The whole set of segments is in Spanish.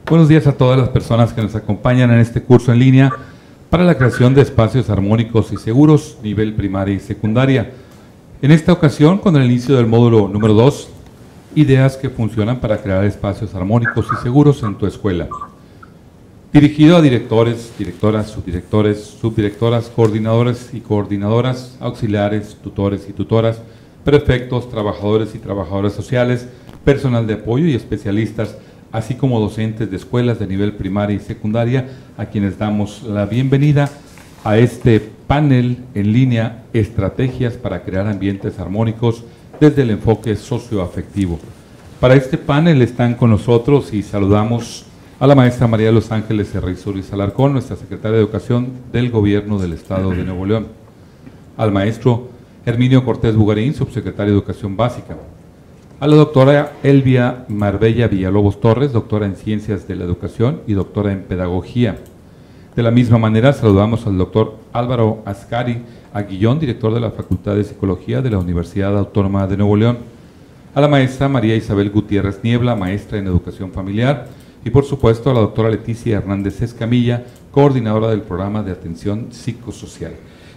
Buenos días a todas las personas que nos acompañan en este curso en línea para la creación de espacios armónicos y seguros, nivel primaria y secundaria. En esta ocasión, con el inicio del módulo número 2, ideas que funcionan para crear espacios armónicos y seguros en tu escuela. Dirigido a directores, directoras, subdirectores, subdirectoras, coordinadores y coordinadoras, auxiliares, tutores y tutoras, prefectos, trabajadores y trabajadoras sociales, personal de apoyo y especialistas, así como docentes de escuelas de nivel primaria y secundaria, a quienes damos la bienvenida a este panel en línea, Estrategias para crear ambientes armónicos desde el enfoque socioafectivo. Para este panel están con nosotros y saludamos a la maestra María de los Ángeles Errázuriz Alarcón, nuestra secretaria de Educación del Gobierno del Estado de Nuevo León, al maestro Herminio Cortés Bugarín, subsecretario de Educación Básica, a la doctora Elvia Marbella Villalobos Torres, doctora en Ciencias de la Educación y doctora en Pedagogía. De la misma manera, saludamos al doctor Álvaro Ascari Aguillón, director de la Facultad de Psicología de la Universidad Autónoma de Nuevo León, a la maestra María Isabel Gutiérrez Niebla, maestra en Educación Familiar, y por supuesto a la doctora Leticia Hernández Escamilla, coordinadora del Programa de Atención Psicosocial.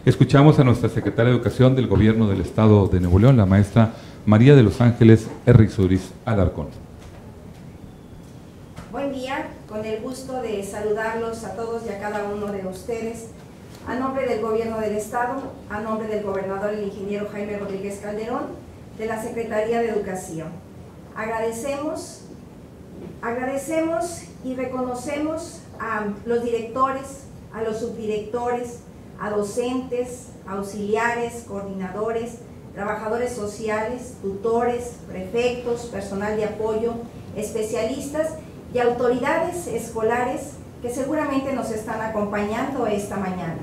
Escuchamos a nuestra secretaria de Educación del Gobierno del Estado de Nuevo León, la maestra María de los Ángeles Errázuriz Alarcón. Buen día, con el gusto de saludarlos a todos y a cada uno de ustedes. A nombre del Gobierno del Estado, a nombre del gobernador, el ingeniero Jaime Rodríguez Calderón, de la Secretaría de Educación. Agradecemos y reconocemos a los directores, a los subdirectores, a docentes, auxiliares, coordinadores, trabajadores sociales, tutores, prefectos, personal de apoyo, especialistas y autoridades escolares que seguramente nos están acompañando esta mañana.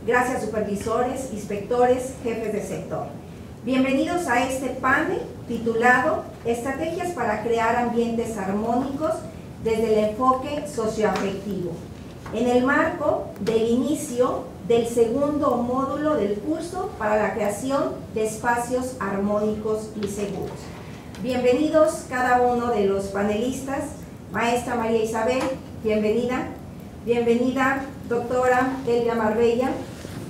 Gracias, supervisores, inspectores, jefes de sector. Bienvenidos a este panel titulado Estrategias para crear ambientes armónicos desde el enfoque socioafectivo, en el marco del inicio del segundo módulo del curso para la creación de espacios armónicos y seguros. Bienvenidos cada uno de los panelistas. Maestra María Isabel, bienvenida. Bienvenida, doctora Elvia Marbella.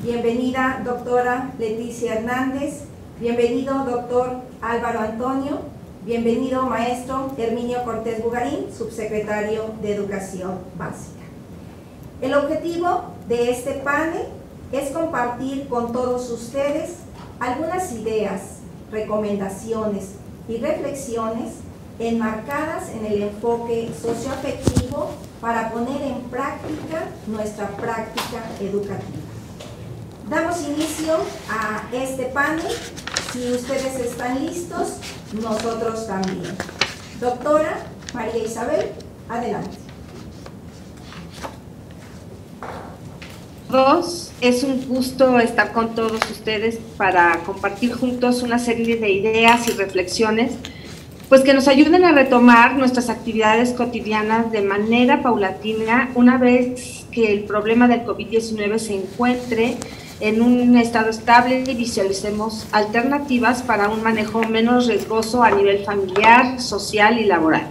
Bienvenida, doctora Leticia Hernández. Bienvenido, doctor Álvaro Antonio. Bienvenido, maestro Herminio Cortés Bugarín, subsecretario de Educación Básica. El objetivo de este panel es compartir con todos ustedes algunas ideas, recomendaciones y reflexiones enmarcadas en el enfoque socioafectivo para poner en práctica nuestra práctica educativa. Damos inicio a este panel. Si ustedes están listos, nosotros también. Doctora María Isabel, adelante. Es un gusto estar con todos ustedes para compartir juntos una serie de ideas y reflexiones pues que nos ayuden a retomar nuestras actividades cotidianas de manera paulatina una vez que el problema del COVID-19 se encuentre en un estado estable y visualicemos alternativas para un manejo menos riesgoso a nivel familiar, social y laboral.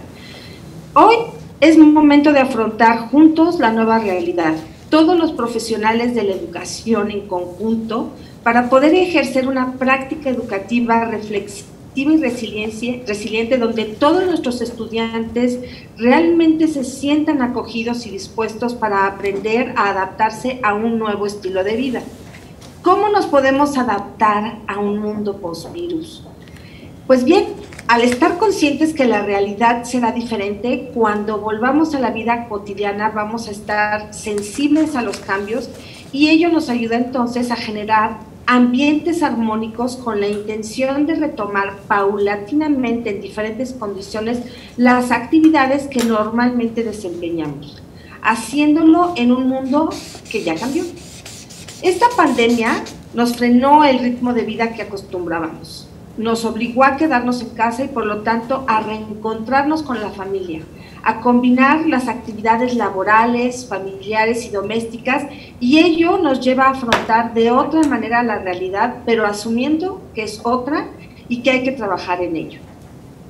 Hoy es momento de afrontar juntos la nueva realidad, todos los profesionales de la educación en conjunto, para poder ejercer una práctica educativa reflexiva y resiliente, donde todos nuestros estudiantes realmente se sientan acogidos y dispuestos para aprender a adaptarse a un nuevo estilo de vida. ¿Cómo nos podemos adaptar a un mundo post-virus? Pues bien, al estar conscientes que la realidad será diferente, cuando volvamos a la vida cotidiana vamos a estar sensibles a los cambios y ello nos ayuda entonces a generar ambientes armónicos con la intención de retomar paulatinamente en diferentes condiciones las actividades que normalmente desempeñamos, haciéndolo en un mundo que ya cambió. Esta pandemia nos frenó el ritmo de vida que acostumbrábamos, nos obligó a quedarnos en casa y por lo tanto a reencontrarnos con la familia, a combinar las actividades laborales, familiares y domésticas, y ello nos lleva a afrontar de otra manera la realidad, pero asumiendo que es otra y que hay que trabajar en ello.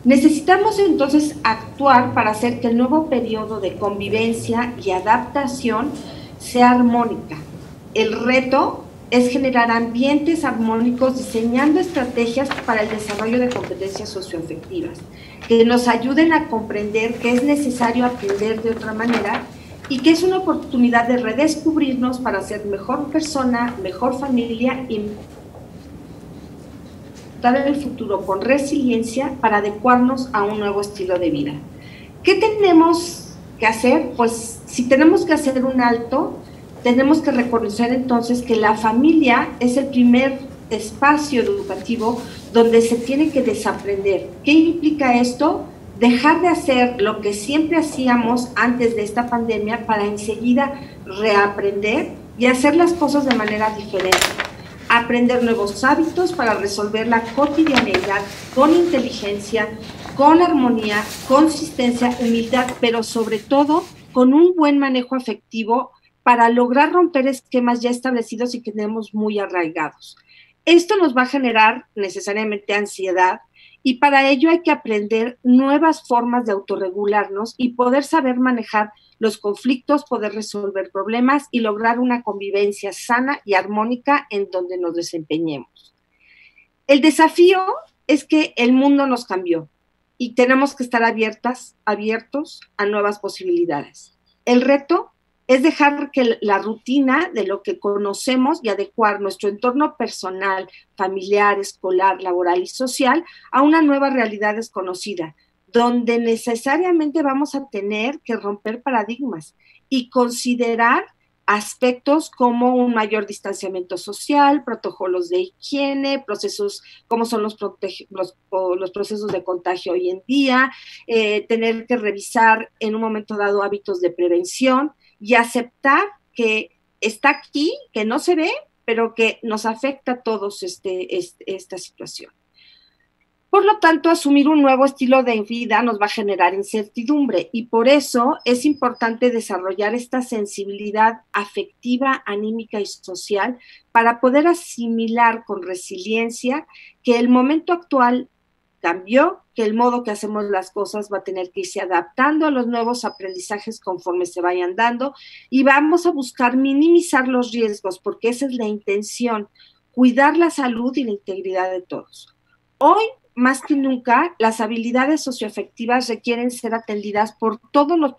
Necesitamos entonces actuar para hacer que el nuevo periodo de convivencia y adaptación sea armónica. El reto es generar ambientes armónicos diseñando estrategias para el desarrollo de competencias socioafectivas que nos ayuden a comprender que es necesario aprender de otra manera y que es una oportunidad de redescubrirnos para ser mejor persona, mejor familia y el futuro con resiliencia para adecuarnos a un nuevo estilo de vida. ¿Qué tenemos que hacer? Pues si tenemos que hacer un alto, tenemos que reconocer entonces que la familia es el primer espacio educativo donde se tiene que desaprender. ¿Qué implica esto? Dejar de hacer lo que siempre hacíamos antes de esta pandemia para enseguida reaprender y hacer las cosas de manera diferente. Aprender nuevos hábitos para resolver la cotidianeidad con inteligencia, con armonía, consistencia, humildad, pero sobre todo con un buen manejo afectivo para lograr romper esquemas ya establecidos y que tenemos muy arraigados. Esto nos va a generar necesariamente ansiedad y para ello hay que aprender nuevas formas de autorregularnos y poder saber manejar los conflictos, poder resolver problemas y lograr una convivencia sana y armónica en donde nos desempeñemos. El desafío es que el mundo nos cambió y tenemos que estar abiertos a nuevas posibilidades. El reto es dejar que la rutina de lo que conocemos y adecuar nuestro entorno personal, familiar, escolar, laboral y social a una nueva realidad desconocida, donde necesariamente vamos a tener que romper paradigmas y considerar aspectos como un mayor distanciamiento social, protocolos de higiene, procesos como son los procesos de contagio hoy en día, tener que revisar en un momento dado hábitos de prevención y aceptar que está aquí, que no se ve, pero que nos afecta a todos esta situación. Por lo tanto, asumir un nuevo estilo de vida nos va a generar incertidumbre y por eso es importante desarrollar esta sensibilidad afectiva, anímica y social para poder asimilar con resiliencia que el momento actual cambió, que el modo que hacemos las cosas va a tener que irse adaptando a los nuevos aprendizajes conforme se vayan dando y vamos a buscar minimizar los riesgos porque esa es la intención, cuidar la salud y la integridad de todos. Hoy, más que nunca, las habilidades socioafectivas requieren ser atendidas por todos los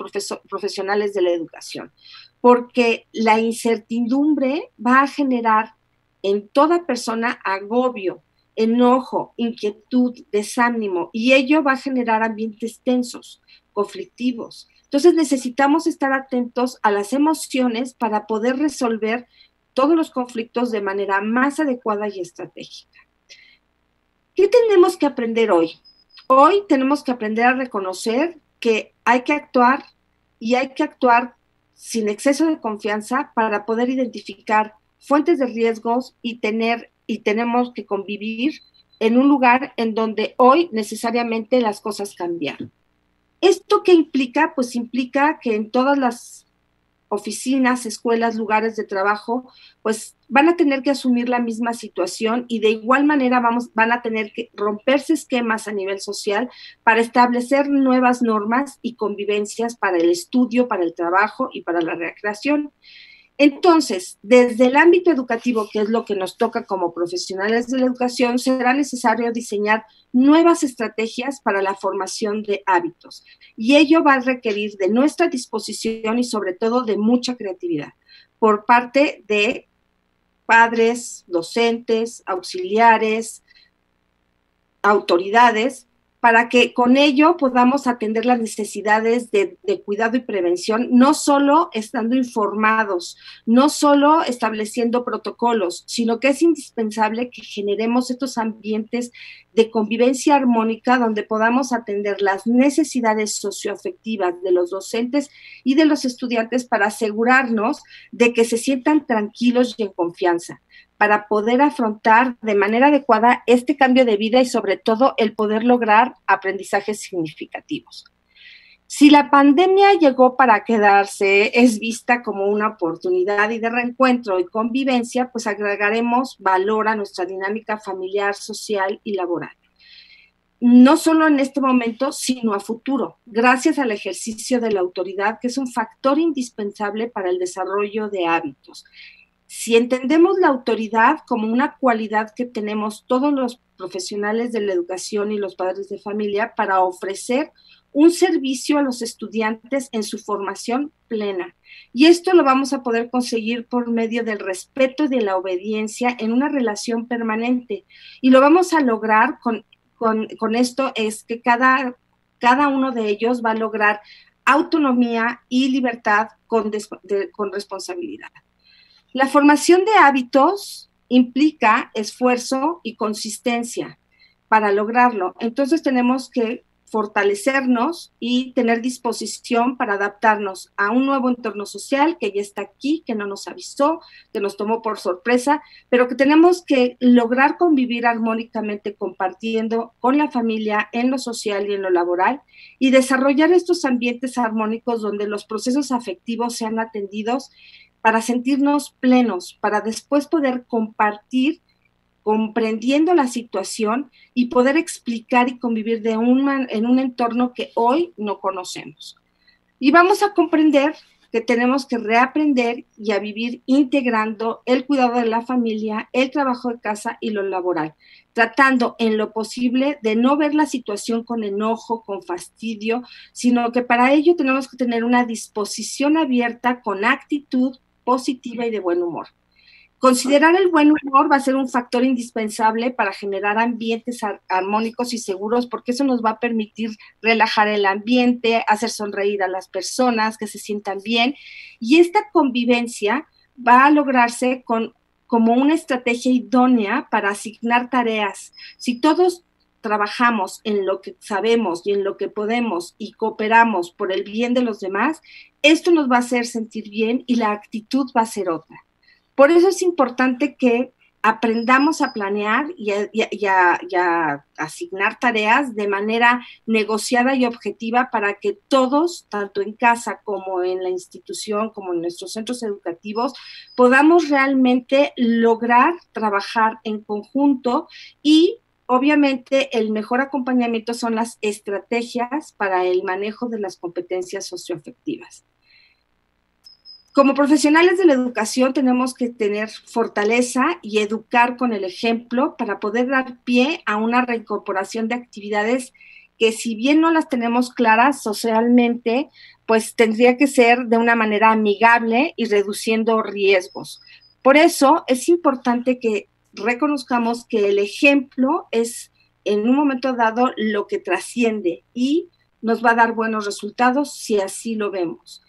profesionales de la educación, porque la incertidumbre va a generar en toda persona agobio, enojo, inquietud, desánimo, y ello va a generar ambientes tensos, conflictivos. Entonces necesitamos estar atentos a las emociones para poder resolver todos los conflictos de manera más adecuada y estratégica. ¿Qué tenemos que aprender hoy? Hoy tenemos que aprender a reconocer que hay que actuar y hay que actuar sin exceso de confianza para poder identificar fuentes de riesgos y tenemos que convivir en un lugar en donde hoy necesariamente las cosas cambian. ¿Esto qué implica? Pues implica que en todas las oficinas, escuelas, lugares de trabajo, pues van a tener que asumir la misma situación y de igual manera van a tener que romperse esquemas a nivel social para establecer nuevas normas y convivencias para el estudio, para el trabajo y para la recreación. Entonces, desde el ámbito educativo, que es lo que nos toca como profesionales de la educación, será necesario diseñar nuevas estrategias para la formación de hábitos. Y ello va a requerir de nuestra disposición y sobre todo de mucha creatividad por parte de padres, docentes, auxiliares, autoridades, para que con ello podamos atender las necesidades de cuidado y prevención, no solo estando informados, no solo estableciendo protocolos, sino que es indispensable que generemos estos ambientes de convivencia armónica donde podamos atender las necesidades socioafectivas de los docentes y de los estudiantes para asegurarnos de que se sientan tranquilos y en confianza, para poder afrontar de manera adecuada este cambio de vida y sobre todo el poder lograr aprendizajes significativos. Si la pandemia llegó para quedarse, es vista como una oportunidad y de reencuentro y convivencia, pues agregaremos valor a nuestra dinámica familiar, social y laboral. no solo en este momento, sino a futuro, gracias al ejercicio de la autoridad, que es un factor indispensable para el desarrollo de hábitos. Si entendemos la autoridad como una cualidad que tenemos todos los profesionales de la educación y los padres de familia para ofrecer un servicio a los estudiantes en su formación plena. Y esto lo vamos a poder conseguir por medio del respeto y de la obediencia en una relación permanente. Y lo vamos a lograr con esto, es que cada uno de ellos va a lograr autonomía y libertad con responsabilidad. La formación de hábitos implica esfuerzo y consistencia para lograrlo. Entonces tenemos que fortalecernos y tener disposición para adaptarnos a un nuevo entorno social que ya está aquí, que no nos avisó, que nos tomó por sorpresa, pero que tenemos que lograr convivir armónicamente compartiendo con la familia en lo social y en lo laboral y desarrollar estos ambientes armónicos donde los procesos afectivos sean atendidos para sentirnos plenos, para después poder compartir comprendiendo la situación y poder explicar y convivir en un entorno que hoy no conocemos. Y vamos a comprender que tenemos que reaprender y a vivir integrando el cuidado de la familia, el trabajo de casa y lo laboral, tratando en lo posible de no ver la situación con enojo, con fastidio, sino que para ello tenemos que tener una disposición abierta con actitud positiva y de buen humor. Considerar el buen humor va a ser un factor indispensable para generar ambientes armónicos y seguros, porque eso nos va a permitir relajar el ambiente, hacer sonreír a las personas, que se sientan bien. Y esta convivencia va a lograrse como una estrategia idónea para asignar tareas. Si todos trabajamos en lo que sabemos y en lo que podemos y cooperamos por el bien de los demás, esto nos va a hacer sentir bien y la actitud va a ser otra. Por eso es importante que aprendamos a planear y a asignar tareas de manera negociada y objetiva para que todos, tanto en casa como en la institución, como en nuestros centros educativos, podamos realmente lograr trabajar en conjunto y obviamente el mejor acompañamiento son las estrategias para el manejo de las competencias socioafectivas. Como profesionales de la educación tenemos que tener fortaleza y educar con el ejemplo para poder dar pie a una reincorporación de actividades que si bien no las tenemos claras socialmente, pues tendría que ser de una manera amigable y reduciendo riesgos. Por eso es importante que reconozcamos que el ejemplo es en un momento dado lo que trasciende y nos va a dar buenos resultados si así lo vemos.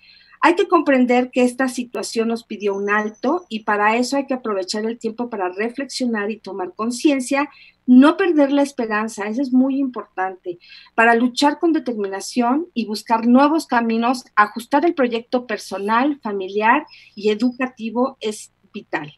Hay que comprender que esta situación nos pidió un alto y para eso hay que aprovechar el tiempo para reflexionar y tomar conciencia, no perder la esperanza, eso es muy importante, para luchar con determinación y buscar nuevos caminos, ajustar el proyecto personal, familiar y educativo es vital.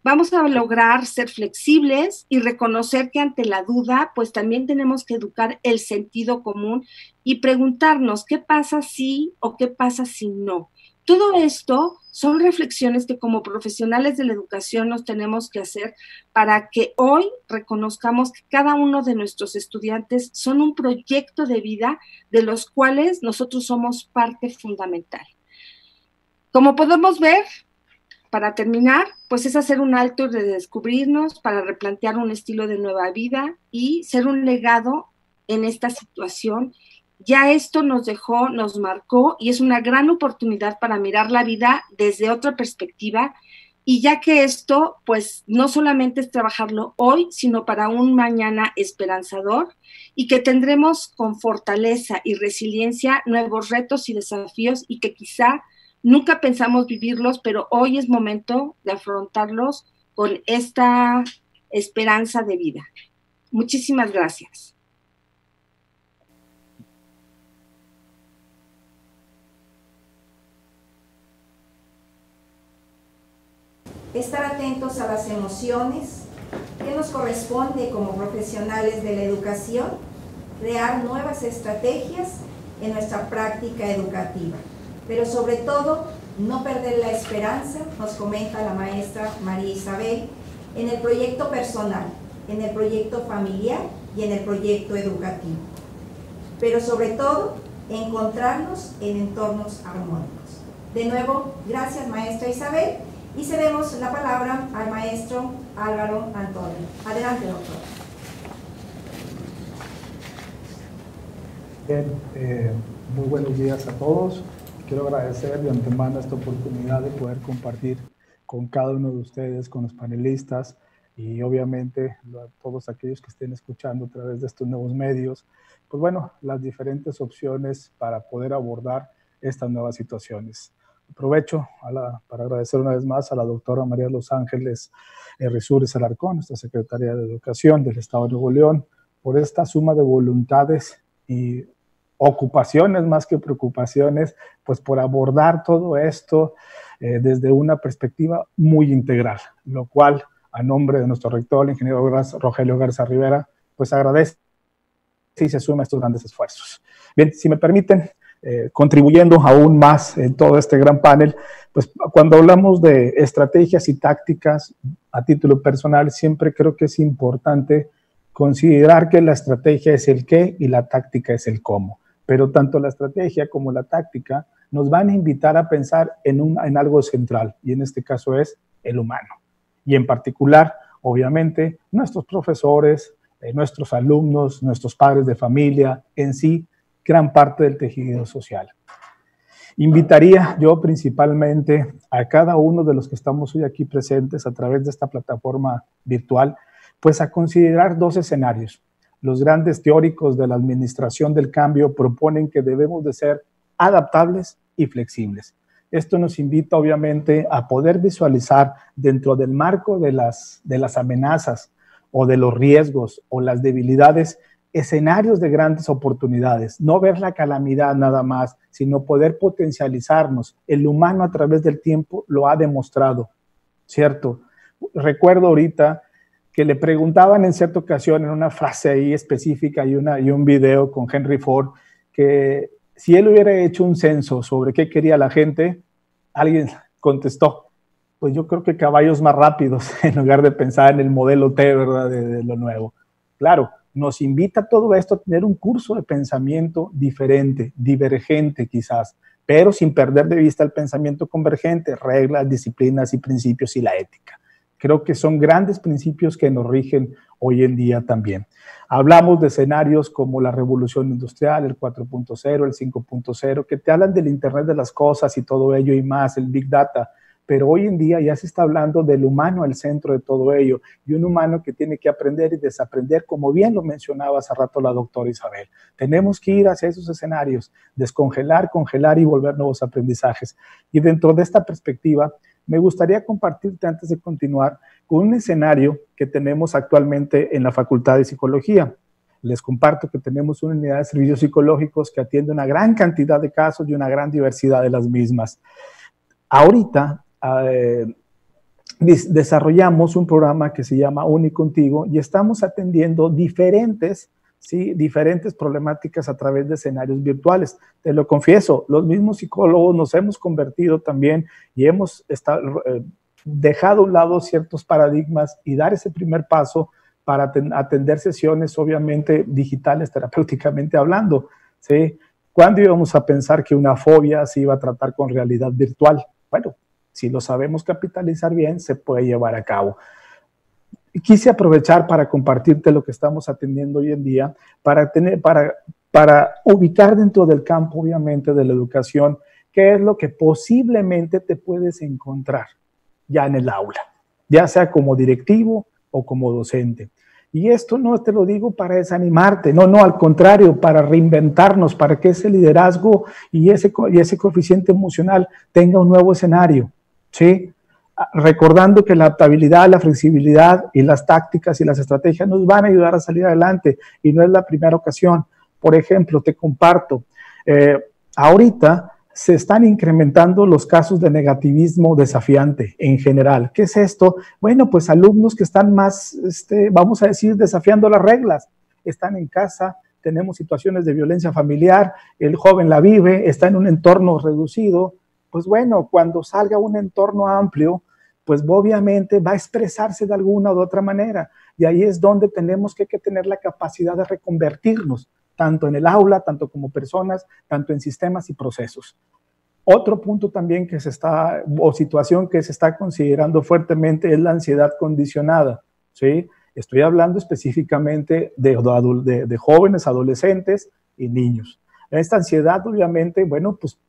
Vamos a lograr ser flexibles y reconocer que ante la duda, pues también tenemos que educar el sentido común y preguntarnos qué pasa si o qué pasa si no. Todo esto son reflexiones que como profesionales de la educación nos tenemos que hacer para que hoy reconozcamos que cada uno de nuestros estudiantes son un proyecto de vida de los cuales nosotros somos parte fundamental. Como podemos ver, para terminar, pues es hacer un alto y redescubrirnos para replantear un estilo de nueva vida y ser un legado en esta situación. Ya esto nos dejó, nos marcó y es una gran oportunidad para mirar la vida desde otra perspectiva y ya que esto, pues no solamente es trabajarlo hoy, sino para un mañana esperanzador y que tendremos con fortaleza y resiliencia nuevos retos y desafíos y que quizá nunca pensamos vivirlos, pero hoy es momento de afrontarlos con esta esperanza de vida. Muchísimas gracias. Estar atentos a las emociones, que nos corresponde como profesionales de la educación, crear nuevas estrategias en nuestra práctica educativa. Pero sobre todo, no perder la esperanza, nos comenta la maestra María Isabel, en el proyecto personal, en el proyecto familiar y en el proyecto educativo. Pero sobre todo, encontrarnos en entornos armónicos. De nuevo, gracias maestra Isabel, y cedemos la palabra al maestro Álvaro Antonio. Adelante, doctor. Bien, muy buenos días a todos. Quiero agradecer de antemano esta oportunidad de poder compartir con cada uno de ustedes, con los panelistas y obviamente a todos aquellos que estén escuchando a través de estos nuevos medios, pues bueno, las diferentes opciones para poder abordar estas nuevas situaciones. Aprovecho para agradecer una vez más a la doctora María de los Ángeles Errázuriz Alarcón, nuestra secretaria de Educación del Estado de Nuevo León, por esta suma de voluntades y ocupaciones más que preocupaciones, pues por abordar todo esto desde una perspectiva muy integral, lo cual a nombre de nuestro rector, el ingeniero Rogelio Garza Rivera, pues agradece y se suma a estos grandes esfuerzos. Bien, si me permiten, contribuyendo aún más en todo este gran panel, pues cuando hablamos de estrategias y tácticas a título personal, siempre creo que es importante considerar que la estrategia es el qué y la táctica es el cómo. Pero tanto la estrategia como la táctica nos van a invitar a pensar en algo central, y en este caso es el humano. Y en particular, obviamente, nuestros profesores, nuestros alumnos, nuestros padres de familia, en sí, gran parte del tejido social. Invitaría yo principalmente a cada uno de los que estamos hoy aquí presentes a través de esta plataforma virtual, pues a considerar dos escenarios. Los grandes teóricos de la administración del cambio proponen que debemos de ser adaptables y flexibles. Esto nos invita obviamente a poder visualizar dentro del marco de las amenazas o de los riesgos o las debilidades, escenarios de grandes oportunidades, no ver la calamidad nada más, sino poder potencializarnos. El humano a través del tiempo lo ha demostrado, ¿cierto? Recuerdo ahorita que le preguntaban en cierta ocasión, en una frase ahí específica y un video con Henry Ford, que si él hubiera hecho un censo sobre qué quería la gente, alguien contestó, pues yo creo que caballos más rápidos, en lugar de pensar en el modelo T, ¿verdad?, de lo nuevo. Claro, nos invita todo esto a tener un curso de pensamiento diferente, divergente quizás, pero sin perder de vista el pensamiento convergente, reglas, disciplinas y principios y la ética. Creo que son grandes principios que nos rigen hoy en día también. Hablamos de escenarios como la revolución industrial, el 4.0, el 5.0, que te hablan del Internet de las cosas y todo ello y más, el Big Data, pero hoy en día ya se está hablando del humano al centro de todo ello, y un humano que tiene que aprender y desaprender, como bien lo mencionaba hace rato la doctora Isabel. Tenemos que ir hacia esos escenarios, descongelar, congelar y volver nuevos aprendizajes. Y dentro de esta perspectiva, me gustaría compartirte antes de continuar con un escenario que tenemos actualmente en la Facultad de Psicología. Les comparto que tenemos una unidad de servicios psicológicos que atiende una gran cantidad de casos y una gran diversidad de las mismas. Ahorita desarrollamos un programa que se llama Unicontigo y estamos atendiendo diferentes problemáticas a través de escenarios virtuales. Te lo confieso, los mismos psicólogos nos hemos convertido también y hemos dejado a un lado ciertos paradigmas y dar ese primer paso para atender sesiones, obviamente, digitales, terapéuticamente hablando, ¿sí? ¿Cuándo íbamos a pensar que una fobia se iba a tratar con realidad virtual? Bueno, si lo sabemos capitalizar bien, se puede llevar a cabo. Quise aprovechar para compartirte lo que estamos atendiendo hoy en día, para ubicar dentro del campo, obviamente, de la educación, qué es lo que posiblemente te puedes encontrar ya en el aula, ya sea como directivo o como docente. Y esto no te lo digo para desanimarte, no, al contrario, para reinventarnos, para que ese liderazgo y ese coeficiente emocional tenga un nuevo escenario, ¿sí? Recordando que la adaptabilidad, la flexibilidad y las tácticas y las estrategias nos van a ayudar a salir adelante y no es la primera ocasión. Por ejemplo, te comparto, ahorita se están incrementando los casos de negativismo desafiante en general. ¿Qué es esto? Bueno, pues alumnos que están más, vamos a decir, desafiando las reglas. Están en casa, tenemos situaciones de violencia familiar, el joven la vive, está en un entorno reducido. Pues bueno, cuando salga un entorno amplio, pues obviamente va a expresarse de alguna u otra manera. Y ahí es donde tenemos que tener la capacidad de reconvertirnos, tanto en el aula, tanto como personas, tanto en sistemas y procesos. Otro punto también que situación que se está considerando fuertemente es la ansiedad condicionada, ¿sí? Estoy hablando específicamente de jóvenes, adolescentes y niños. Esta ansiedad, obviamente, bueno, pues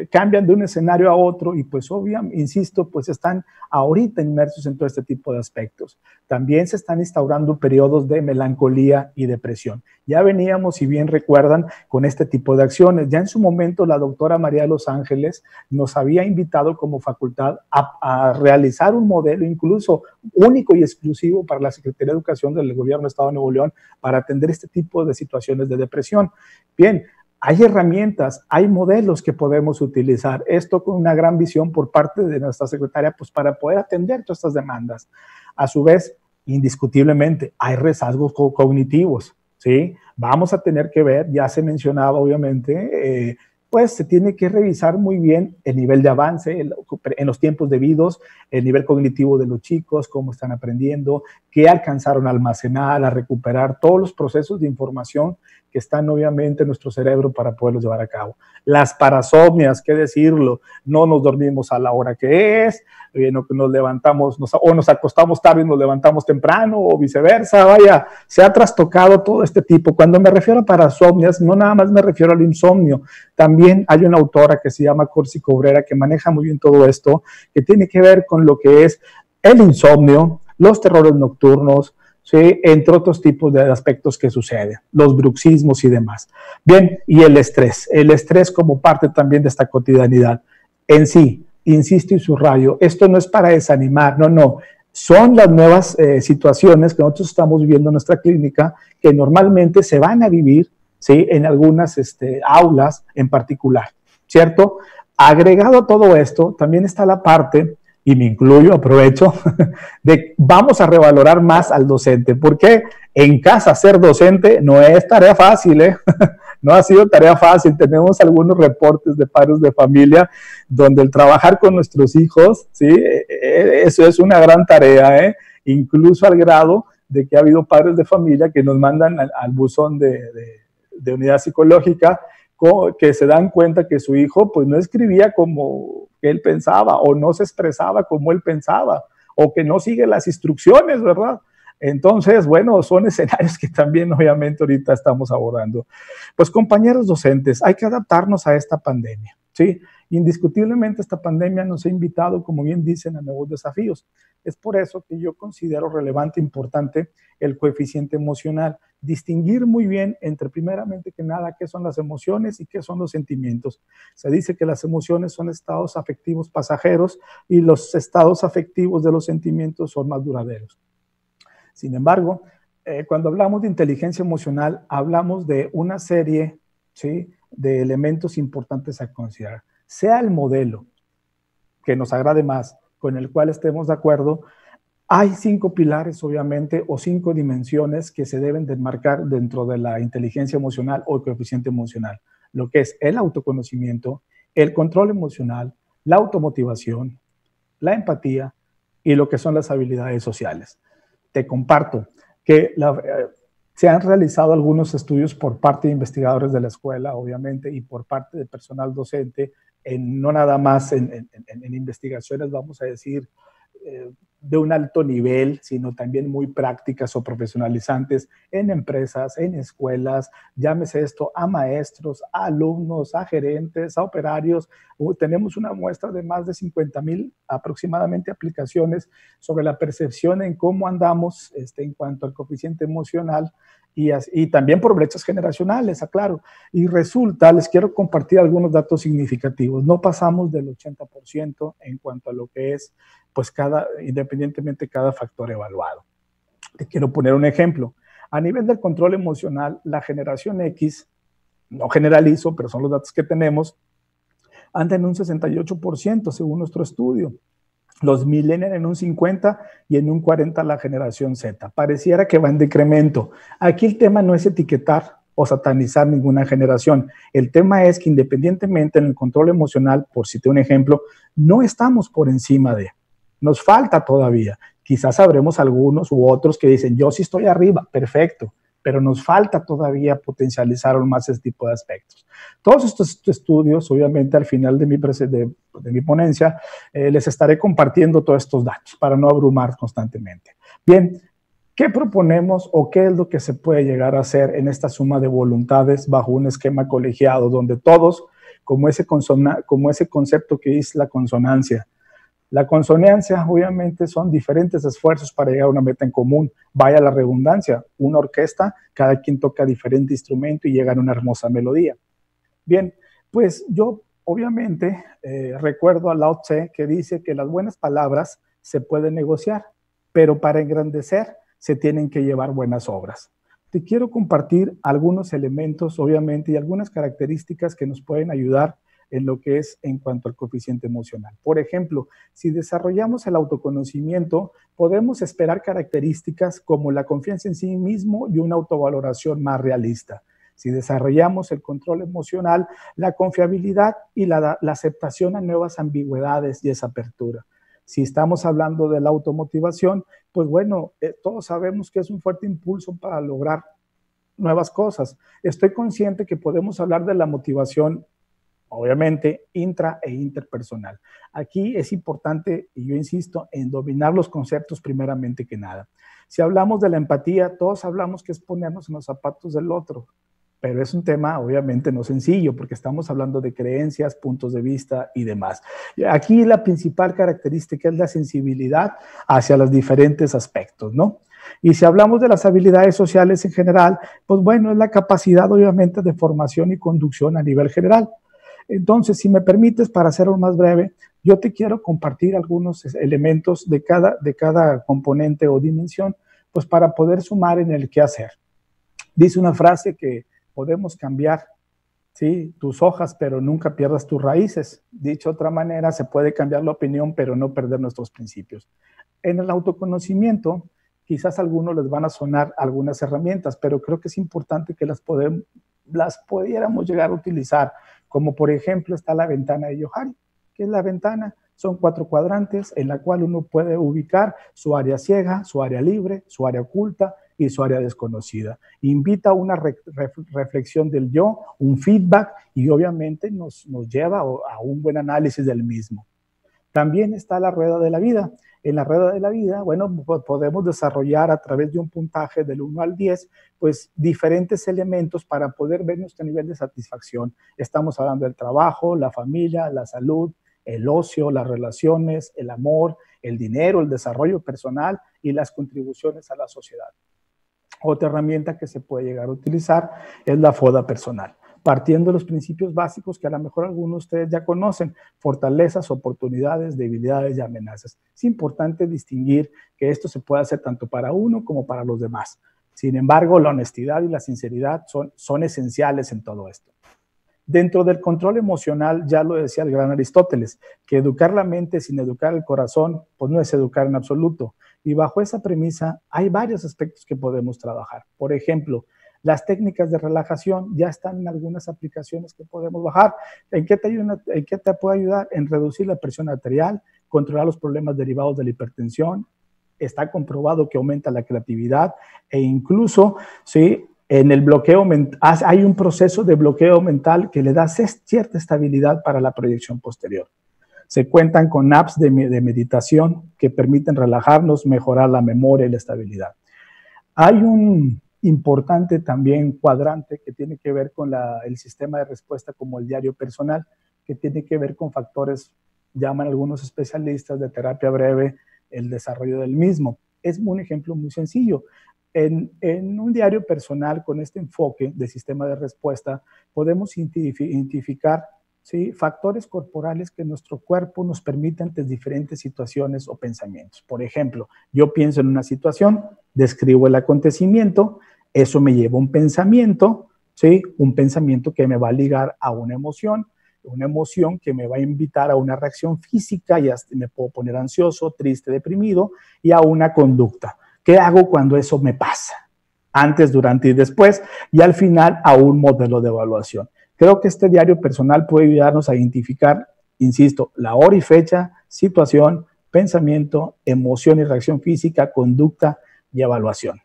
cambian de un escenario a otro y pues obviamente, insisto, pues están ahorita inmersos en todo este tipo de aspectos. También se están instaurando periodos de melancolía y depresión. Ya veníamos, si bien recuerdan, con este tipo de acciones. Ya en su momento la doctora María de los Ángeles nos había invitado como facultad a realizar un modelo incluso único y exclusivo para la Secretaría de Educación del Gobierno del Estado de Nuevo León para atender este tipo de situaciones de depresión. Bien, hay herramientas, hay modelos que podemos utilizar. Esto con una gran visión por parte de nuestra secretaria, pues para poder atender todas estas demandas. A su vez, indiscutiblemente, hay rezagos cognitivos, ¿sí? Vamos a tener que ver, ya se mencionaba obviamente, pues se tiene que revisar muy bien el nivel de avance en los tiempos debidos, el nivel cognitivo de los chicos, cómo están aprendiendo, qué alcanzaron a almacenar, a recuperar, todos los procesos de información que están obviamente en nuestro cerebro para poderlos llevar a cabo. Las parasomnias, qué decirlo, no nos dormimos a la hora que es, nos levantamos o nos acostamos tarde y nos levantamos temprano o viceversa, vaya, se ha trastocado todo este tipo. Cuando me refiero a parasomnias, no nada más me refiero al insomnio, también hay una autora que se llama Corsi Cabrera que maneja muy bien todo esto, que tiene que ver con lo que es el insomnio, los terrores nocturnos, ¿sí? Entre otros tipos de aspectos que suceden, los bruxismos y demás. Bien, y el estrés como parte también de esta cotidianidad. En sí, insisto y subrayo, esto no es para desanimar, no, son las nuevas situaciones que nosotros estamos viviendo en nuestra clínica que normalmente se van a vivir, ¿sí? En algunas aulas en particular, ¿cierto? Agregado a todo esto, también está la parte, y me incluyo, aprovecho, de vamos a revalorar más al docente, porque en casa ser docente no es tarea fácil, no ha sido tarea fácil. Tenemos algunos reportes de padres de familia donde el trabajar con nuestros hijos, ¿sí? Eso es una gran tarea, incluso al grado de que ha habido padres de familia que nos mandan al buzón de unidad psicológica, que se dan cuenta que su hijo pues no escribía como él pensaba o no se expresaba como él pensaba o que no sigue las instrucciones, ¿verdad? Entonces, bueno, son escenarios que también obviamente ahorita estamos abordando. Pues compañeros docentes, hay que adaptarnos a esta pandemia, ¿sí? Indiscutiblemente esta pandemia nos ha invitado, como bien dicen, a nuevos desafíos. Es por eso que yo considero relevante e importante el coeficiente emocional. Distinguir muy bien entre, primeramente que nada, qué son las emociones y qué son los sentimientos. Se dice que las emociones son estados afectivos pasajeros y los estados afectivos de los sentimientos son más duraderos. Sin embargo, cuando hablamos de inteligencia emocional, hablamos de una serie, ¿sí?, de elementos importantes a considerar. Sea el modelo que nos agrade más, con el cual estemos de acuerdo, hay 5 pilares, obviamente, o 5 dimensiones que se deben de enmarcar dentro de la inteligencia emocional o el coeficiente emocional. Lo que es el autoconocimiento, el control emocional, la automotivación, la empatía y lo que son las habilidades sociales. Te comparto que se han realizado algunos estudios por parte de investigadores de la escuela, obviamente, y por parte de personal docente, no nada más en investigaciones, vamos a decir, de un alto nivel, sino también muy prácticas o profesionalizantes en empresas, en escuelas, llámese esto a maestros, a alumnos, a gerentes, a operarios. Tenemos una muestra de más de 50,000 aproximadamente aplicaciones sobre la percepción en cómo andamos en cuanto al coeficiente emocional y también por brechas generacionales, aclaro. Y resulta, les quiero compartir algunos datos significativos. No pasamos del 80% en cuanto a lo que es, pues independientemente cada factor evaluado. Te quiero poner un ejemplo. A nivel del control emocional, la generación X, no generalizo, pero son los datos que tenemos, anda en un 68% según nuestro estudio. Los millennials en un 50% y en un 40% la generación Z. Pareciera que va en decremento. Aquí el tema no es etiquetar o satanizar ninguna generación. El tema es que independientemente en el control emocional, por citar un ejemplo, no estamos por encima de. Nos falta todavía. Quizás sabremos algunos u otros que dicen, yo sí estoy arriba, perfecto, pero nos falta todavía potencializar aún más ese tipo de aspectos. Todos estos estudios, obviamente, al final de mi ponencia, les estaré compartiendo todos estos datos para no abrumar constantemente. Bien, ¿qué proponemos o qué es lo que se puede llegar a hacer en esta suma de voluntades bajo un esquema colegiado donde todos, como ese concepto que es la consonancia? La consonancia, obviamente, son diferentes esfuerzos para llegar a una meta en común. Vaya la redundancia, una orquesta, cada quien toca diferente instrumento y llega a una hermosa melodía. Bien, pues yo obviamente recuerdo a Lao Tse que dice que las buenas palabras se pueden negociar, pero para engrandecer se tienen que llevar buenas obras. Te quiero compartir algunos elementos, obviamente, y algunas características que nos pueden ayudar en lo que es en cuanto al coeficiente emocional. Por ejemplo, si desarrollamos el autoconocimiento, podemos esperar características como la confianza en sí mismo y una autovaloración más realista. Si desarrollamos el control emocional, la confiabilidad y la aceptación a nuevas ambigüedades y esa apertura. Si estamos hablando de la automotivación, pues bueno, todos sabemos que es un fuerte impulso para lograr nuevas cosas. Estoy consciente que podemos hablar de la motivación, obviamente, intra e interpersonal. Aquí es importante, y yo insisto, en dominar los conceptos primeramente que nada. Si hablamos de la empatía, todos hablamos que es ponernos en los zapatos del otro, pero es un tema obviamente no sencillo porque estamos hablando de creencias, puntos de vista y demás. Aquí la principal característica es la sensibilidad hacia los diferentes aspectos, ¿no? Y si hablamos de las habilidades sociales en general, pues bueno, es la capacidad obviamente de formación y conducción a nivel general. Entonces, si me permites, para hacerlo más breve, yo te quiero compartir algunos elementos de cada componente o dimensión, pues para poder sumar en el qué hacer. Dice una frase que podemos cambiar, ¿sí?, tus hojas, pero nunca pierdas tus raíces. Dicho de otra manera, se puede cambiar la opinión, pero no perder nuestros principios. En el autoconocimiento, quizás a algunos les van a sonar algunas herramientas, pero creo que es importante que las pudiéramos llegar a utilizar, como por ejemplo está la ventana de Johari. ¿Qué es la ventana? Son 4 cuadrantes en la cual uno puede ubicar su área ciega, su área libre, su área oculta y su área desconocida. Invita a una reflexión del yo, un feedback y obviamente nos lleva a un buen análisis del mismo. También está la rueda de la vida. En la rueda de la vida, bueno, podemos desarrollar a través de un puntaje del 1 al 10, pues diferentes elementos para poder ver nuestro nivel de satisfacción. Estamos hablando del trabajo, la familia, la salud, el ocio, las relaciones, el amor, el dinero, el desarrollo personal y las contribuciones a la sociedad. Otra herramienta que se puede llegar a utilizar es la FODA personal, partiendo de los principios básicos que a lo mejor algunos de ustedes ya conocen: fortalezas, oportunidades, debilidades y amenazas. Es importante distinguir que esto se puede hacer tanto para uno como para los demás. Sin embargo, la honestidad y la sinceridad son esenciales en todo esto. Dentro del control emocional, ya lo decía el gran Aristóteles, que educar la mente sin educar el corazón, pues no es educar en absoluto. Y bajo esa premisa hay varios aspectos que podemos trabajar. Por ejemplo, las técnicas de relajación ya están en algunas aplicaciones que podemos bajar. ¿En qué te puede ayudar? En reducir la presión arterial, controlar los problemas derivados de la hipertensión. Está comprobado que aumenta la creatividad e incluso, ¿sí?, en el bloqueo mental, hay un proceso de bloqueo mental que le da cierta estabilidad para la proyección posterior. Se cuentan con apps de meditación que permiten relajarnos, mejorar la memoria y la estabilidad. Hay un importante también cuadrante que tiene que ver con el sistema de respuesta como el diario personal, que tiene que ver con factores, llaman algunos especialistas de terapia breve, el desarrollo del mismo. Es un ejemplo muy sencillo. En un diario personal con este enfoque de sistema de respuesta podemos identificar, ¿sí?, factores corporales que nuestro cuerpo nos permite ante diferentes situaciones o pensamientos. Por ejemplo, yo pienso en una situación, describo el acontecimiento, eso me lleva a un pensamiento, ¿sí?, un pensamiento que me va a ligar a una emoción que me va a invitar a una reacción física, y hasta me puedo poner ansioso, triste, deprimido, y a una conducta. ¿Qué hago cuando eso me pasa? Antes, durante y después, y al final a un modelo de evaluación. Creo que este diario personal puede ayudarnos a identificar, insisto, la hora y fecha, situación, pensamiento, emoción y reacción física, conducta y evaluación.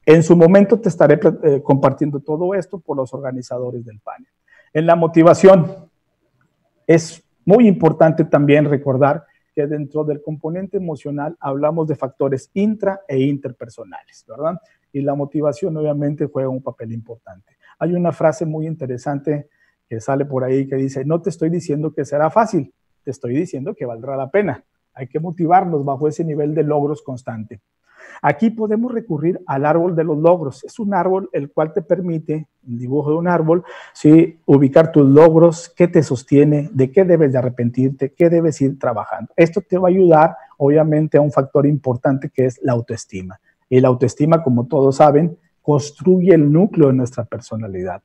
En su momento te estaré compartiendo todo esto por los organizadores del panel. En la motivación, es muy importante también recordar que dentro del componente emocional hablamos de factores intra e interpersonales, ¿verdad? Y la motivación obviamente juega un papel importante. Hay una frase muy interesante que sale por ahí que dice, no te estoy diciendo que será fácil, te estoy diciendo que valdrá la pena. Hay que motivarnos bajo ese nivel de logros constante. Aquí podemos recurrir al árbol de los logros. Es un árbol el cual te permite, el dibujo de un árbol, ¿sí?, ubicar tus logros, qué te sostiene, de qué debes de arrepentirte, qué debes ir trabajando. Esto te va a ayudar, obviamente, a un factor importante que es la autoestima. Y la autoestima, como todos saben, construye el núcleo de nuestra personalidad.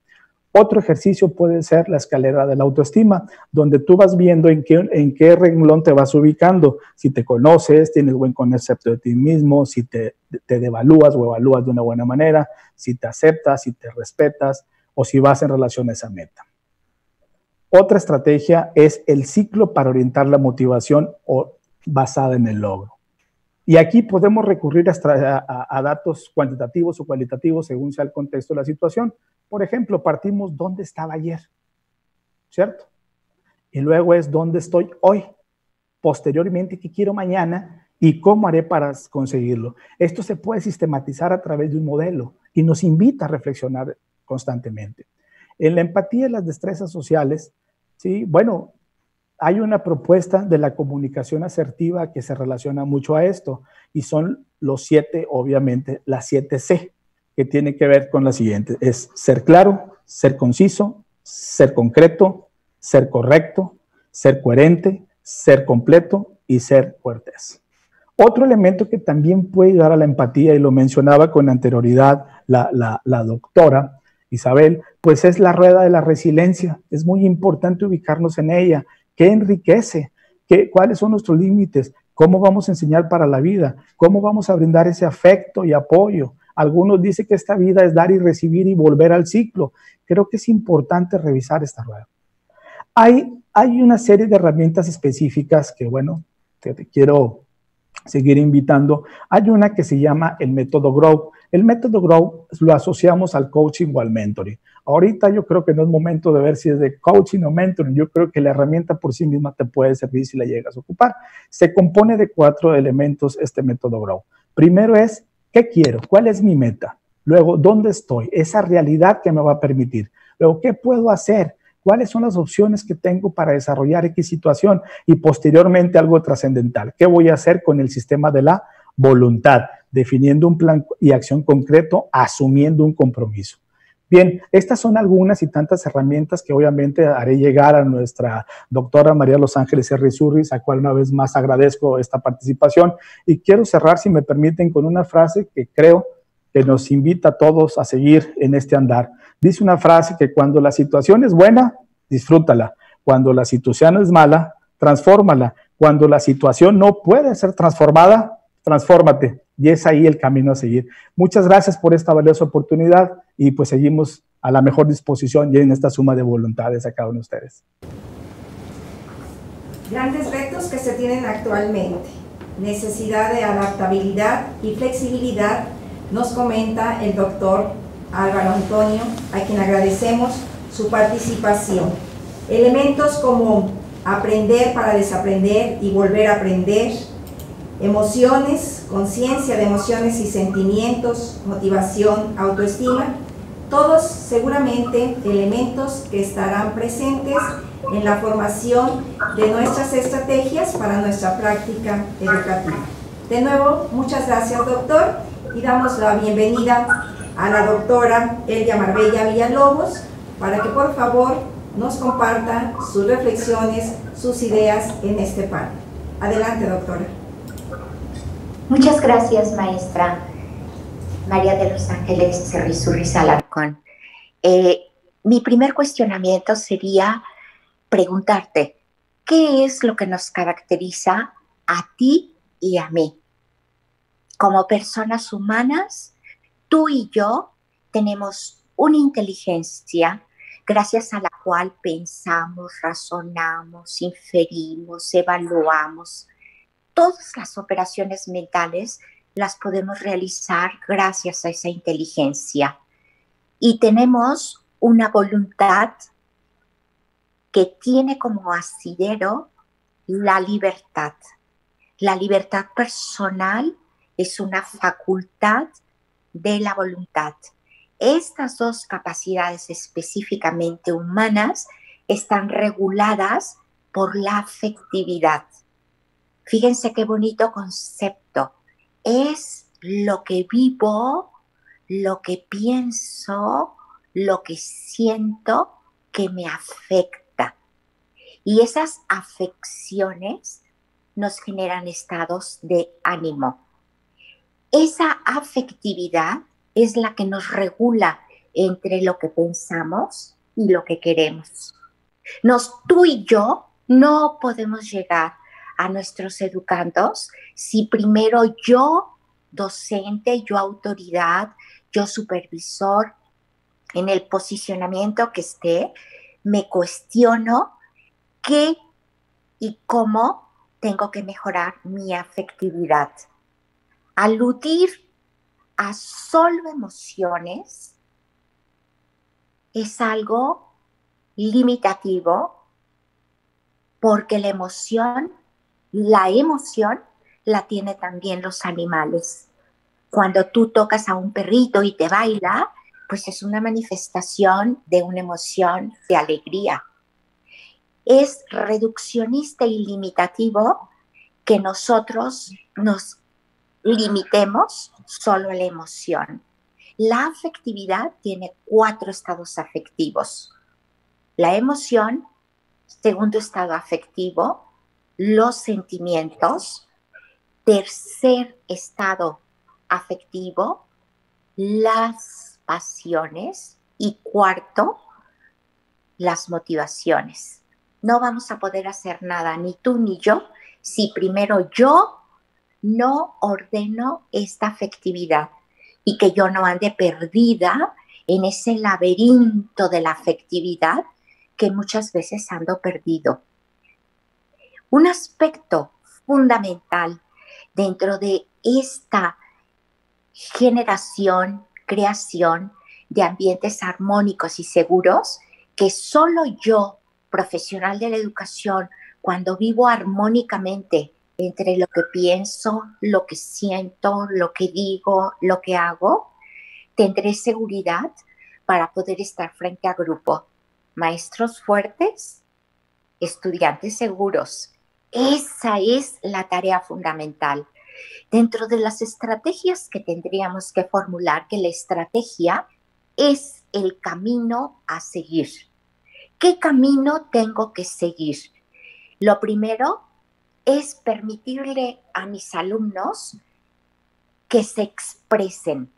Otro ejercicio puede ser la escalera de la autoestima, donde tú vas viendo en qué renglón te vas ubicando. Si te conoces, tienes buen concepto de ti mismo, si te devalúas o evalúas de una buena manera, si te aceptas, si te respetas o si vas en relación a esa meta. Otra estrategia es el ciclo para orientar la motivación basada en el logro. Y aquí podemos recurrir a datos cuantitativos o cualitativos según sea el contexto de la situación. Por ejemplo, partimos dónde estaba ayer, ¿cierto? Y luego es dónde estoy hoy. Posteriormente, qué quiero mañana y cómo haré para conseguirlo. Esto se puede sistematizar a través de un modelo y nos invita a reflexionar constantemente. En la empatía y las destrezas sociales, ¿sí? Bueno, hay una propuesta de la comunicación asertiva que se relaciona mucho a esto y son los 7, obviamente, las 7 C, que tiene que ver con la siguiente. Es ser claro, ser conciso, ser concreto, ser correcto, ser coherente, ser completo y ser cortés. Otro elemento que también puede ayudar a la empatía, y lo mencionaba con anterioridad la doctora Isabel, pues es la rueda de la resiliencia. Es muy importante ubicarnos en ella. ¿Qué enriquece? ¿Cuáles son nuestros límites? ¿Cómo vamos a enseñar para la vida? ¿Cómo vamos a brindar ese afecto y apoyo? Algunos dicen que esta vida es dar y recibir y volver al ciclo. Creo que es importante revisar esta rueda. Hay una serie de herramientas específicas que, bueno, te quiero seguir invitando. Hay una que se llama el método GROW. El método GROW lo asociamos al coaching o al mentoring. Ahorita yo creo que no es momento de ver si es de coaching o mentoring. Yo creo que la herramienta por sí misma te puede servir si la llegas a ocupar. Se compone de 4 elementos este método GROW. Primero es, ¿qué quiero? ¿Cuál es mi meta? Luego, ¿dónde estoy? Esa realidad que me va a permitir. Luego, ¿qué puedo hacer? ¿Cuáles son las opciones que tengo para desarrollar X situación? Y posteriormente algo trascendental. ¿Qué voy a hacer con el sistema de la voluntad? Definiendo un plan y acción concreto, asumiendo un compromiso. Bien, estas son algunas y tantas herramientas que obviamente haré llegar a nuestra doctora María Los Ángeles Errizurriz, a cual una vez más agradezco esta participación. Y quiero cerrar, si me permiten, con una frase que creo que nos invita a todos a seguir en este andar. Dice una frase que cuando la situación es buena, disfrútala. Cuando la situación es mala, transfórmala. Cuando la situación no puede ser transformada, transfórmate. Y es ahí el camino a seguir. Muchas gracias por esta valiosa oportunidad y pues seguimos a la mejor disposición y en esta suma de voluntades a cada uno de ustedes. Grandes retos que se tienen actualmente. Necesidad de adaptabilidad y flexibilidad, nos comenta el doctor Álvaro Antonio, a quien agradecemos su participación. Elementos como aprender para desaprender y volver a aprender, emociones, conciencia de emociones y sentimientos, motivación, autoestima, todos seguramente elementos que estarán presentes en la formación de nuestras estrategias para nuestra práctica educativa. De nuevo, muchas gracias, doctor, y damos la bienvenida a la doctora Elvia Marbella Villalobos para que por favor nos comparta sus reflexiones, sus ideas en este panel. Adelante, doctora. Muchas gracias, maestra María de Los Ángeles Errizurriz Alarcón. Mi primer cuestionamiento sería preguntarte, ¿qué es lo que nos caracteriza a ti y a mí? Como personas humanas, tú y yo tenemos una inteligencia gracias a la cual pensamos, razonamos, inferimos, evaluamos, todas las operaciones mentales las podemos realizar gracias a esa inteligencia. Y tenemos una voluntad que tiene como asidero la libertad. La libertad personal es una facultad de la voluntad. Estas dos capacidades específicamente humanas están reguladas por la afectividad. Fíjense qué bonito concepto. Es lo que vivo, lo que pienso, lo que siento que me afecta. Y esas afecciones nos generan estados de ánimo. Esa afectividad es la que nos regula entre lo que pensamos y lo que queremos. Tú y yo no podemos llegar a nuestros educandos si primero yo, docente, yo autoridad, yo supervisor, en el posicionamiento que esté, me cuestiono qué y cómo tengo que mejorar mi afectividad. Aludir a solo emociones es algo limitativo porque la emoción la tiene también los animales. Cuando tú tocas a un perrito y te baila, pues es una manifestación de una emoción de alegría. Es reduccionista y limitativo que nosotros nos limitemos solo a la emoción. La afectividad tiene 4 estados afectivos. La emoción, segundo estado afectivo, los sentimientos, tercer estado afectivo, las pasiones y cuarto, las motivaciones. No vamos a poder hacer nada, ni tú ni yo, si primero yo no ordeno esta afectividad y que yo no ande perdida en ese laberinto de la afectividad que muchas veces ando perdido. Un aspecto fundamental dentro de esta generación, creación de ambientes armónicos y seguros, que solo yo, profesional de la educación, cuando vivo armónicamente entre lo que pienso, lo que siento, lo que digo, lo que hago, tendré seguridad para poder estar frente a grupo. Maestros fuertes, estudiantes seguros. Esa es la tarea fundamental. Dentro de las estrategias que tendríamos que formular, que la estrategia es el camino a seguir. ¿Qué camino tengo que seguir? Lo primero es permitirle a mis alumnos que se expresen,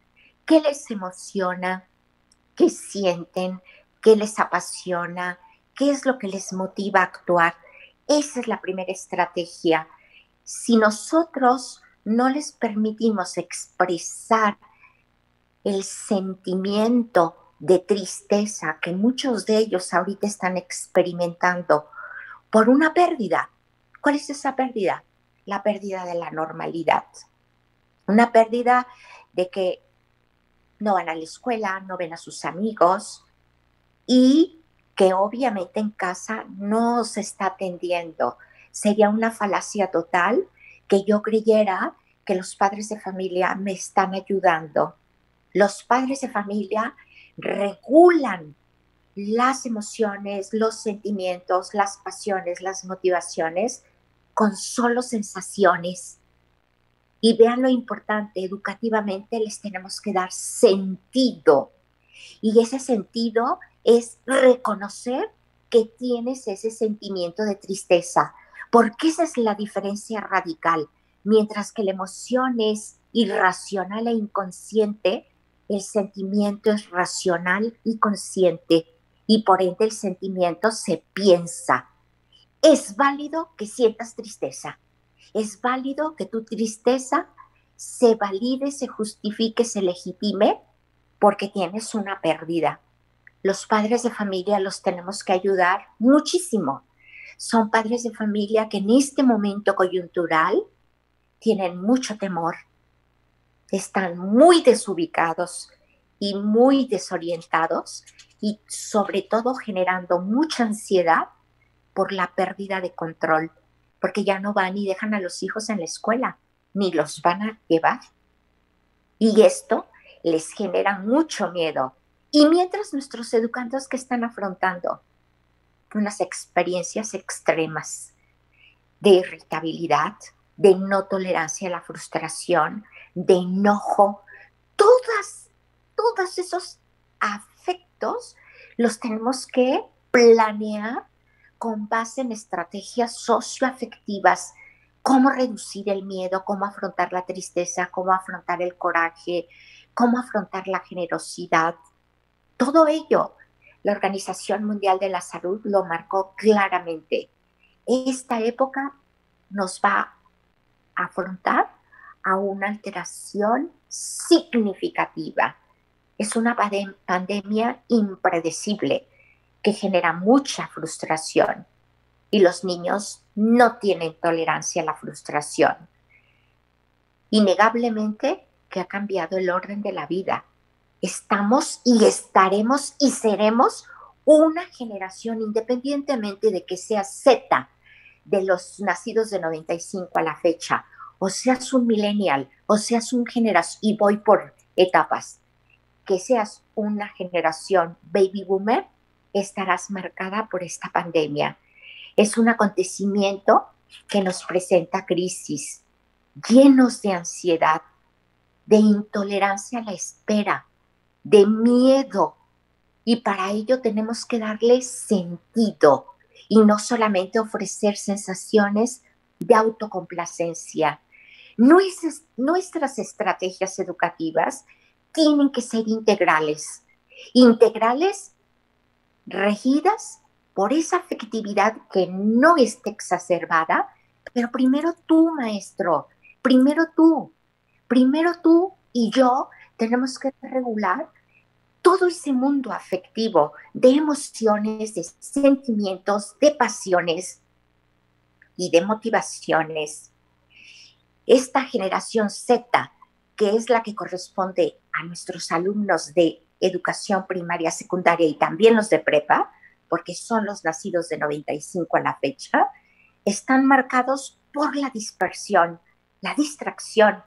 qué les emociona, qué sienten, qué les apasiona, qué es lo que les motiva a actuar. Esa es la primera estrategia. Si nosotros no les permitimos expresar el sentimiento de tristeza que muchos de ellos ahorita están experimentando por una pérdida. ¿Cuál es esa pérdida? La pérdida de la normalidad. Una pérdida de que no van a la escuela, no ven a sus amigos y que obviamente en casa no se está atendiendo. Sería una falacia total que yo creyera que los padres de familia me están ayudando. Los padres de familia regulan las emociones, los sentimientos, las pasiones, las motivaciones con solo sensaciones. Y vean lo importante, educativamente les tenemos que dar sentido. Y ese sentido es reconocer que tienes ese sentimiento de tristeza, porque esa es la diferencia radical. Mientras que la emoción es irracional e inconsciente, el sentimiento es racional y consciente, y por ende el sentimiento se piensa. Es válido que sientas tristeza. Es válido que tu tristeza se valide, se justifique, se legitime porque tienes una pérdida. Los padres de familia los tenemos que ayudar muchísimo. Son padres de familia que en este momento coyuntural tienen mucho temor, están muy desubicados y muy desorientados y sobre todo generando mucha ansiedad por la pérdida de control, porque ya no van y dejan a los hijos en la escuela, ni los van a llevar. Y esto les genera mucho miedo. Y mientras nuestros educandos que están afrontando unas experiencias extremas de irritabilidad, de no tolerancia a la frustración, de enojo, todos esos afectos los tenemos que planear con base en estrategias socioafectivas, cómo reducir el miedo, cómo afrontar la tristeza, cómo afrontar el coraje, cómo afrontar la generosidad. Todo ello, la Organización Mundial de la Salud lo marcó claramente. Esta época nos va a afrontar a una alteración significativa. Es una pandemia impredecible que genera mucha frustración y los niños no tienen tolerancia a la frustración. Innegablemente que ha cambiado el orden de la vida. Estamos y estaremos y seremos una generación, independientemente de que sea Z, de los nacidos de 95 a la fecha, o seas un millennial, o seas un generación, y voy por etapas, que seas una generación baby boomer, estarás marcada por esta pandemia. Es un acontecimiento que nos presenta crisis, llenos de ansiedad, de intolerancia a la espera, de miedo, y para ello tenemos que darle sentido y no solamente ofrecer sensaciones de autocomplacencia. Nuestras estrategias educativas tienen que ser integrales regidas por esa afectividad que no esté exacerbada, pero primero tú, maestro, primero tú y yo tenemos que regular todo ese mundo afectivo de emociones, de sentimientos, de pasiones y de motivaciones. Esta generación Z, que es la que corresponde a nuestros alumnos de educación primaria, secundaria y también los de prepa, porque son los nacidos de 95 a la fecha, están marcados por la dispersión, la distracción,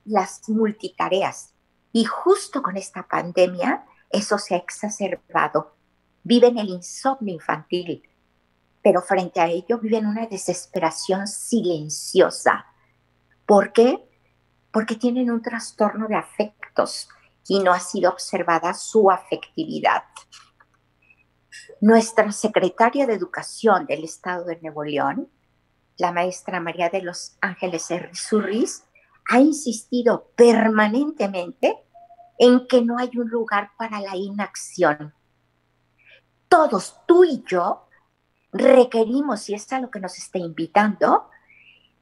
las multitareas. Y justo con esta pandemia, eso se ha exacerbado. Viven el insomnio infantil, pero frente a ello viven una desesperación silenciosa. ¿Por qué? Porque tienen un trastorno de afectos y no ha sido observada su afectividad. Nuestra secretaria de Educación del Estado de Nuevo León, la maestra María de los Ángeles Errázuriz, ha insistido permanentemente en que no hay un lugar para la inacción. Todos, tú y yo, requerimos, y es a lo que nos está invitando,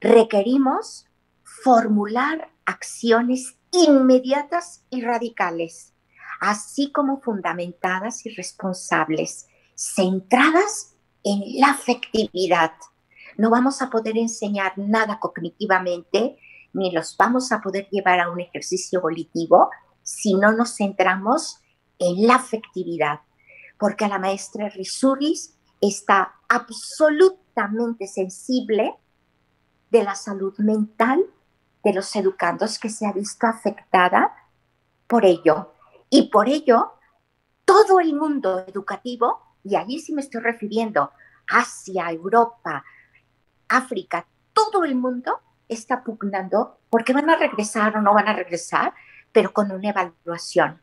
requerimos formular acciones inmediatas y radicales, así como fundamentadas y responsables, centradas en la afectividad. No vamos a poder enseñar nada cognitivamente, ni los vamos a poder llevar a un ejercicio volitivo si no nos centramos en la afectividad, porque la maestra Errázuriz está absolutamente sensible de la salud mental de los educandos que se ha visto afectada por ello. Y por ello, todo el mundo educativo, y allí sí me estoy refiriendo, Asia, Europa, África, todo el mundo está pugnando porque van a regresar o no van a regresar, pero con una evaluación.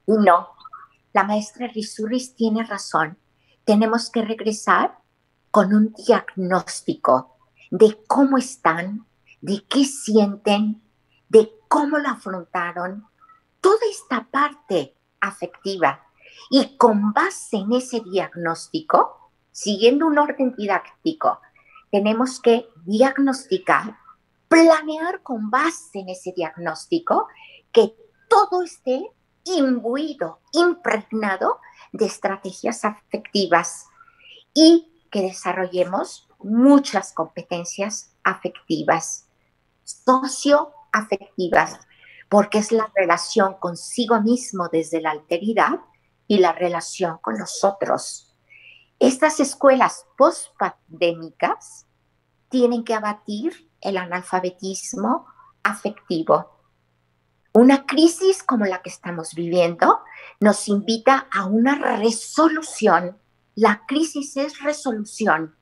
Y no, la maestra Errázuriz tiene razón. Tenemos que regresar con un diagnóstico de cómo están, de qué sienten, de cómo lo afrontaron, toda esta parte afectiva. Y con base en ese diagnóstico, siguiendo un orden didáctico, tenemos que diagnosticar, planear con base en ese diagnóstico, que todo esté imbuido, impregnado de estrategias afectivas y que desarrollemos muchas competencias afectivas. socioafectivas, porque es la relación consigo mismo desde la alteridad y la relación con los otros. Estas escuelas post-pandémicas tienen que abatir el analfabetismo afectivo. Una crisis como la que estamos viviendo nos invita a una resolución. La crisis es resolución.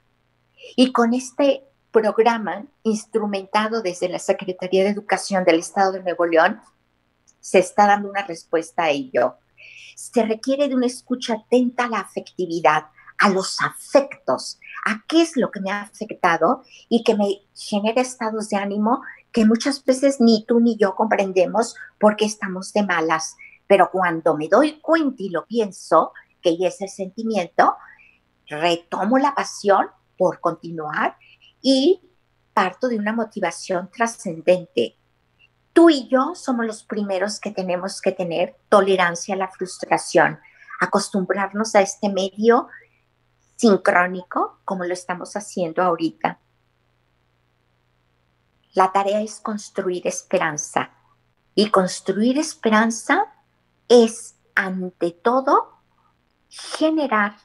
Y con este programa instrumentado desde la Secretaría de Educación del Estado de Nuevo León, se está dando una respuesta a ello. Se requiere de una escucha atenta a la afectividad, a los afectos, a qué es lo que me ha afectado y que me genera estados de ánimo que muchas veces ni tú ni yo comprendemos porque estamos de malas. Pero cuando me doy cuenta y lo pienso, que ya es el sentimiento, retomo la pasión por continuar y parto de una motivación trascendente. Tú y yo somos los primeros que tenemos que tener tolerancia a la frustración, acostumbrarnos a este medio sincrónico como lo estamos haciendo ahorita. La tarea es construir esperanza. Y construir esperanza es, ante todo, generar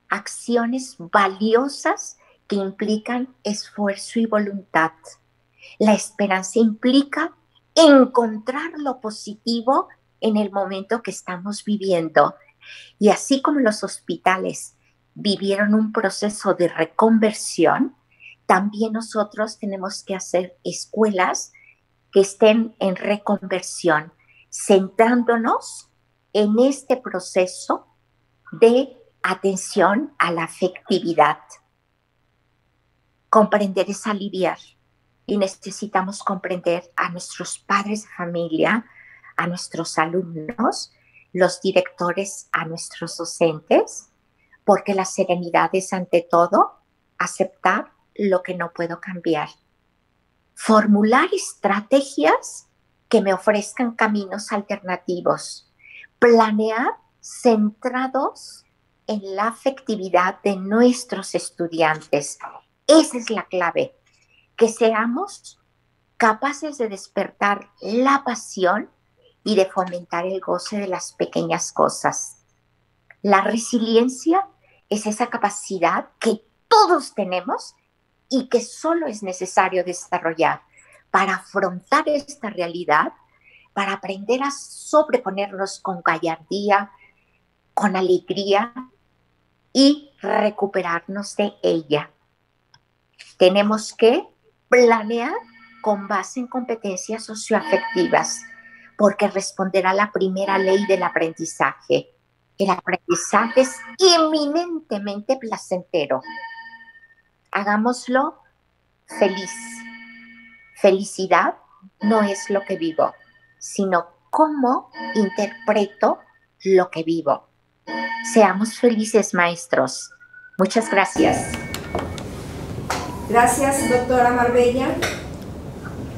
acciones valiosas que implican esfuerzo y voluntad. La esperanza implica encontrar lo positivo en el momento que estamos viviendo. Y así como los hospitales vivieron un proceso de reconversión, también nosotros tenemos que hacer escuelas que estén en reconversión, centrándonos en este proceso de atención a la afectividad. Comprender es aliviar y necesitamos comprender a nuestros padres de familia, a nuestros alumnos, los directores, a nuestros docentes, porque la serenidad es ante todo aceptar lo que no puedo cambiar. Formular estrategias que me ofrezcan caminos alternativos. Planear centrados en la afectividad de nuestros estudiantes. Esa es la clave. Que seamos capaces de despertar la pasión y de fomentar el goce de las pequeñas cosas. La resiliencia es esa capacidad que todos tenemos y que solo es necesario desarrollar para afrontar esta realidad, para aprender a sobreponernos con gallardía, con alegría y recuperarnos de ella. Tenemos que planear con base en competencias socioafectivas, porque responderá a la primera ley del aprendizaje. El aprendizaje es eminentemente placentero. Hagámoslo feliz. Felicidad no es lo que vivo, sino cómo interpreto lo que vivo. Seamos felices, maestros. Muchas gracias. Gracias, doctora Marbella,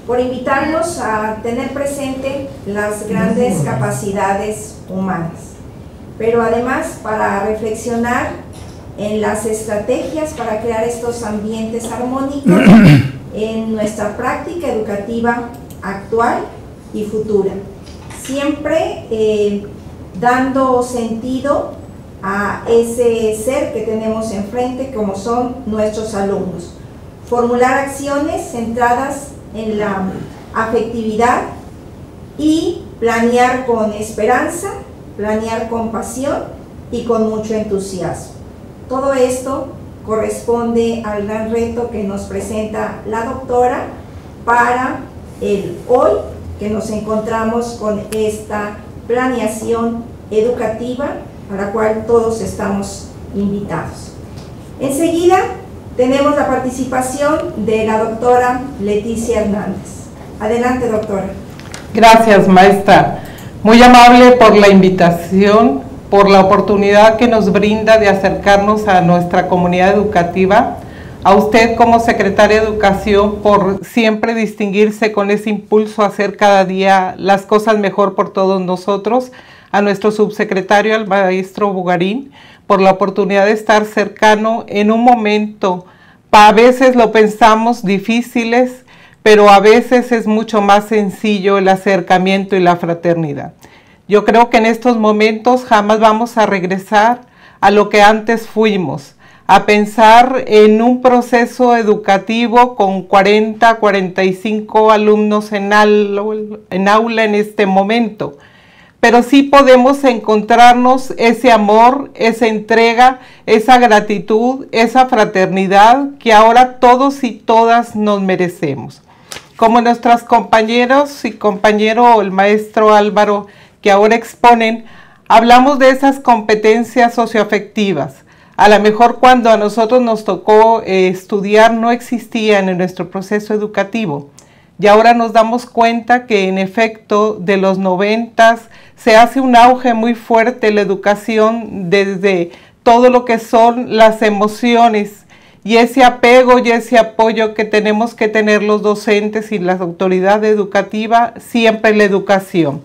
por invitarnos a tener presente las grandes capacidades humanas, pero además para reflexionar en las estrategias para crear estos ambientes armónicos en nuestra práctica educativa actual y futura, siempre dando sentido a ese ser que tenemos enfrente como son nuestros alumnos. Formular acciones centradas en la afectividad y planear con esperanza, planear con pasión y con mucho entusiasmo. Todo esto corresponde al gran reto que nos presenta la doctora para el hoy que nos encontramos con esta planeación educativa a la cual todos estamos invitados. Enseguida tenemos la participación de la doctora Leticia Hernández. Adelante, doctora. Gracias, maestra. Muy amable por la invitación, por la oportunidad que nos brinda de acercarnos a nuestra comunidad educativa, a usted como secretaria de Educación por siempre distinguirse con ese impulso a hacer cada día las cosas mejor por todos nosotros, a nuestro subsecretario, al maestro Bugarín, por la oportunidad de estar cercano en un momento, a veces lo pensamos difíciles, pero a veces es mucho más sencillo el acercamiento y la fraternidad. Yo creo que en estos momentos jamás vamos a regresar a lo que antes fuimos, a pensar en un proceso educativo con 40, 45 alumnos en aula en este momento. Pero sí podemos encontrarnos ese amor, esa entrega, esa gratitud, esa fraternidad que ahora todos y todas nos merecemos. Como nuestros compañeros y compañero, el maestro Álvaro, que ahora exponen, hablamos de esas competencias socioafectivas. A lo mejor cuando a nosotros nos tocó estudiar no existían en nuestro proceso educativo. Y ahora nos damos cuenta que en efecto de los 90 se hace un auge muy fuerte en la educación desde todo lo que son las emociones y ese apego y ese apoyo que tenemos que tener los docentes y la autoridad educativa siempre en la educación.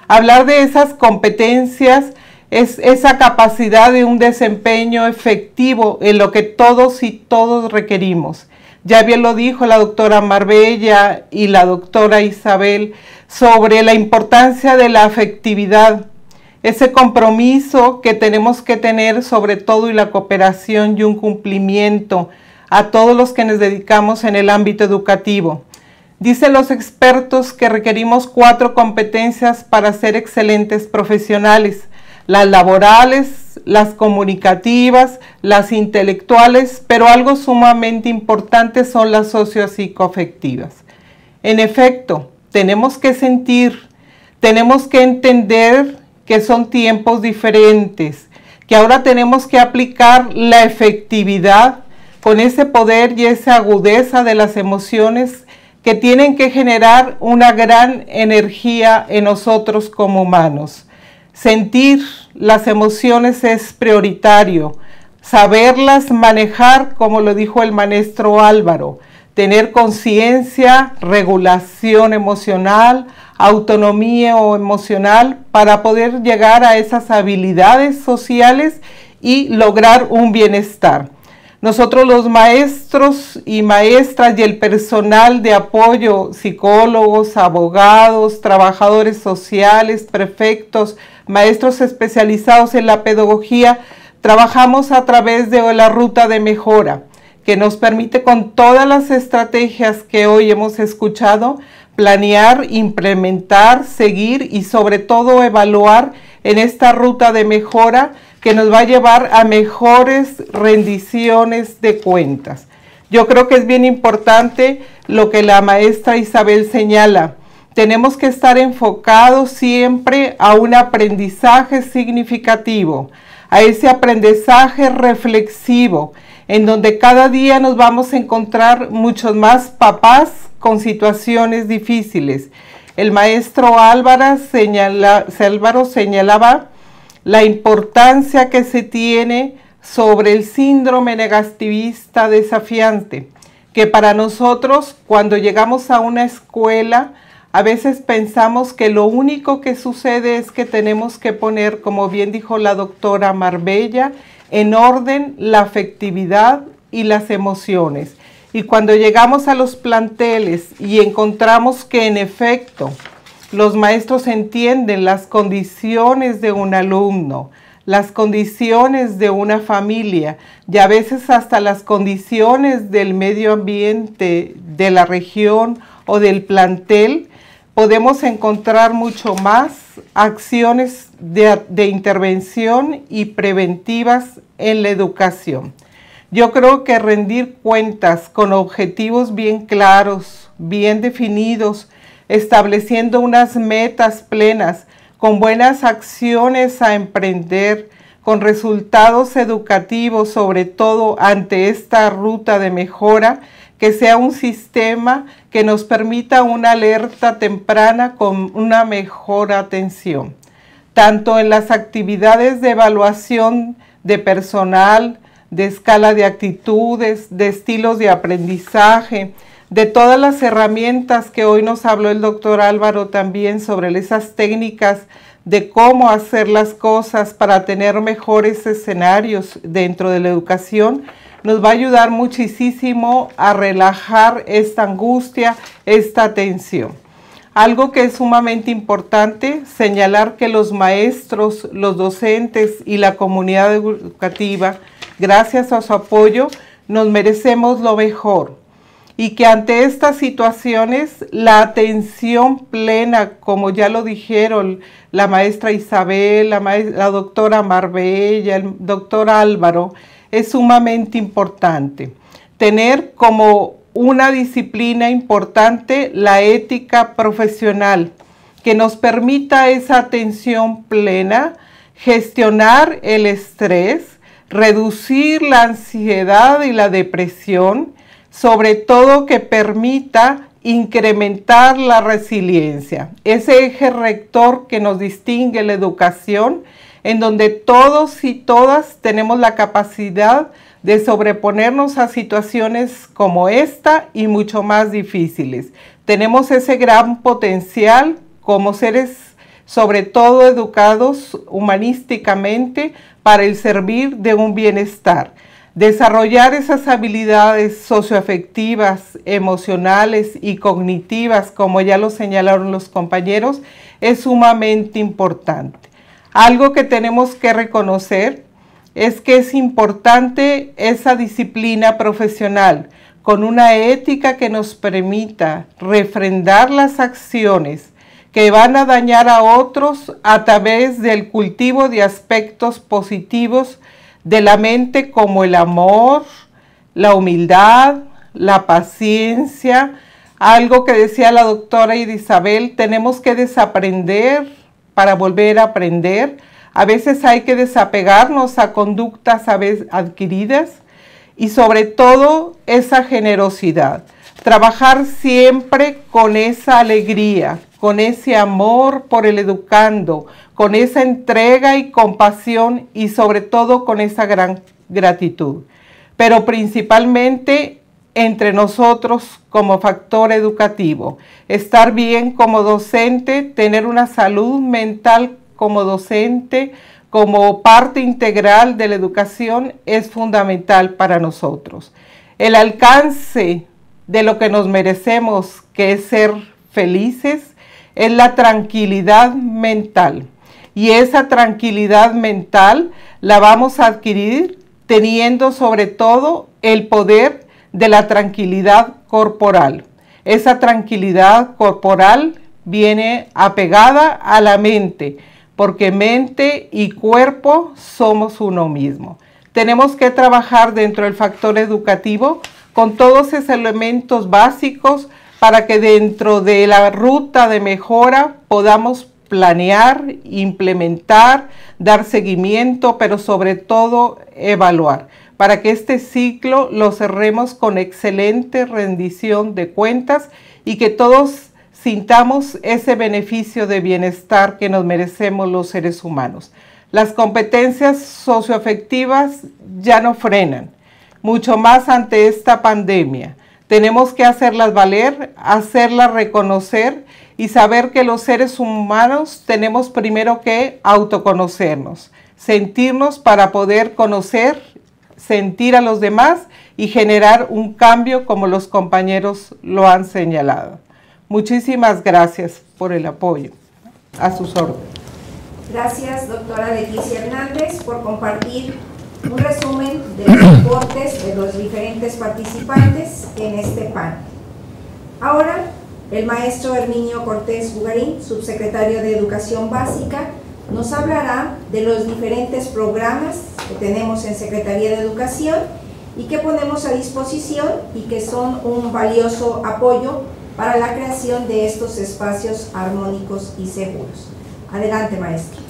Hablar de esas competencias es esa capacidad de un desempeño efectivo en lo que todos y todos requerimos. Ya bien lo dijo la doctora Marbella y la doctora Isabel sobre la importancia de la afectividad, ese compromiso que tenemos que tener sobre todo y la cooperación y un cumplimiento a todos los que nos dedicamos en el ámbito educativo. Dicen los expertos que requerimos 4 competencias para ser excelentes profesionales: las laborales, las comunicativas, las intelectuales, pero algo sumamente importante son las sociopsicoafectivas. En efecto, tenemos que sentir, tenemos que entender que son tiempos diferentes, que ahora tenemos que aplicar la efectividad con ese poder y esa agudeza de las emociones que tienen que generar una gran energía en nosotros como humanos. Sentir las emociones es prioritario, saberlas manejar, como lo dijo el maestro Álvaro, tener conciencia, regulación emocional, autonomía emocional para poder llegar a esas habilidades sociales y lograr un bienestar. Nosotros los maestros y maestras y el personal de apoyo, psicólogos, abogados, trabajadores sociales, prefectos, maestros especializados en la pedagogía, trabajamos a través de la ruta de mejora, que nos permite con todas las estrategias que hoy hemos escuchado, planear, implementar, seguir y sobre todo evaluar en esta ruta de mejora que nos va a llevar a mejores rendiciones de cuentas. Yo creo que es bien importante lo que la maestra Isabel señala. Tenemos que estar enfocados siempre a un aprendizaje significativo, a ese aprendizaje reflexivo, en donde cada día nos vamos a encontrar muchos más papás con situaciones difíciles. El maestro Álvaro señalaba la importancia que se tiene sobre el síndrome negativista desafiante, que para nosotros cuando llegamos a una escuela a veces pensamos que lo único que sucede es que tenemos que poner, como bien dijo la doctora Marbella, en orden la afectividad y las emociones. Y cuando llegamos a los planteles y encontramos que en efecto los maestros entienden las condiciones de un alumno, las condiciones de una familia y a veces hasta las condiciones del medio ambiente, de la región o del plantel, podemos encontrar mucho más acciones de intervención y preventivas en la educación. Yo creo que rendir cuentas con objetivos bien claros, bien definidos, estableciendo unas metas plenas, con buenas acciones a emprender, con resultados educativos, sobre todo ante esta ruta de mejora, que sea un sistema que nos permita una alerta temprana con una mejor atención, tanto en las actividades de evaluación de personal, de escala de actitudes, de estilos de aprendizaje, de todas las herramientas que hoy nos habló el doctor Álvaro también sobre esas técnicas de cómo hacer las cosas para tener mejores escenarios dentro de la educación. nos va a ayudar muchísimo a relajar esta angustia, esta tensión. Algo que es sumamente importante, señalar que los maestros, los docentes y la comunidad educativa, gracias a su apoyo, nos merecemos lo mejor. Y que ante estas situaciones, la atención plena, como ya lo dijeron la maestra Isabel, la doctora Marbella, el doctor Álvaro, es sumamente importante. Tener como una disciplina importante la ética profesional, que nos permita esa atención plena, gestionar el estrés, reducir la ansiedad y la depresión, sobre todo que permita incrementar la resiliencia, ese eje rector que nos distingue la educación, en donde todos y todas tenemos la capacidad de sobreponernos a situaciones como esta y mucho más difíciles. Tenemos ese gran potencial como seres, sobre todo educados humanísticamente, para el servir de un bienestar. Desarrollar esas habilidades socioafectivas, emocionales y cognitivas, como ya lo señalaron los compañeros, es sumamente importante. Algo que tenemos que reconocer es que es importante esa disciplina profesional, con una ética que nos permita refrendar las acciones que van a dañar a otros a través del cultivo de aspectos positivos de la mente, como el amor, la humildad, la paciencia. Algo que decía la doctora Isabel, tenemos que desaprender para volver a aprender. A veces hay que desapegarnos a conductas adquiridas y sobre todo esa generosidad. Trabajar siempre con esa alegría, con ese amor por el educando, con esa entrega y compasión y sobre todo con esa gran gratitud. Pero principalmente entre nosotros como factor educativo, estar bien como docente, tener una salud mental como docente, como parte integral de la educación es fundamental para nosotros. El alcance de lo que nos merecemos, que es ser felices, es la tranquilidad mental. Y esa tranquilidad mental la vamos a adquirir teniendo sobre todo el poder de la tranquilidad corporal. Esa tranquilidad corporal viene apegada a la mente, porque mente y cuerpo somos uno mismo. Tenemos que trabajar dentro del factor educativo con todos esos elementos básicos para que dentro de la ruta de mejora podamos planear, implementar, dar seguimiento, pero sobre todo evaluar, para que este ciclo lo cerremos con excelente rendición de cuentas y que todos sintamos ese beneficio de bienestar que nos merecemos los seres humanos. Las competencias socioafectivas ya no frenan, mucho más ante esta pandemia. Tenemos que hacerlas valer, hacerlas reconocer y saber que los seres humanos tenemos primero que autoconocernos, sentirnos para poder conocer, sentir a los demás y generar un cambio como los compañeros lo han señalado. Muchísimas gracias por el apoyo. A sus órdenes. Gracias, doctora Leticia Hernández, por compartir un resumen de los aportes de los diferentes participantes en este panel. Ahora, el maestro Herminio Cortés Bugarín, subsecretario de Educación Básica, nos hablará de los diferentes programas que tenemos en Secretaría de Educación y que ponemos a disposición y que son un valioso apoyo para la creación de estos espacios armónicos y seguros. Adelante, maestro.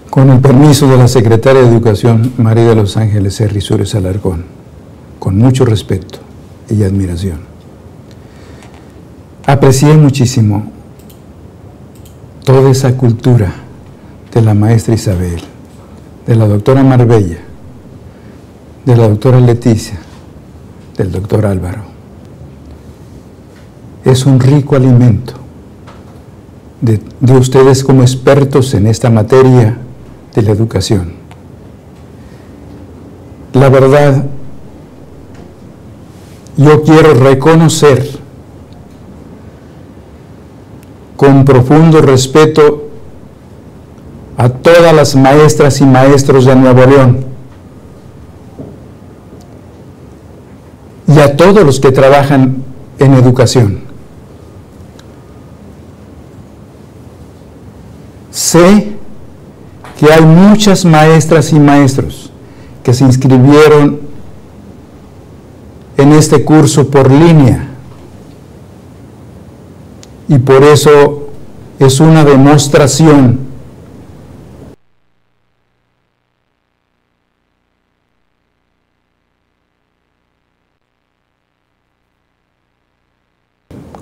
Con el permiso de la Secretaria de Educación, María de los Ángeles Cerrisures Alarcón, con mucho respeto y admiración. Aprecié muchísimo toda esa cultura de la maestra Isabel, de la doctora Marbella, de la doctora Leticia, del doctor Álvaro. Es un rico alimento de ustedes como expertos en esta materia de la educación. La verdad yo quiero reconocer con profundo respeto a todas las maestras y maestros de Nuevo León y a todos los que trabajan en educación. Sé que hay muchas maestras y maestros que se inscribieron en este curso por línea y por eso es una demostración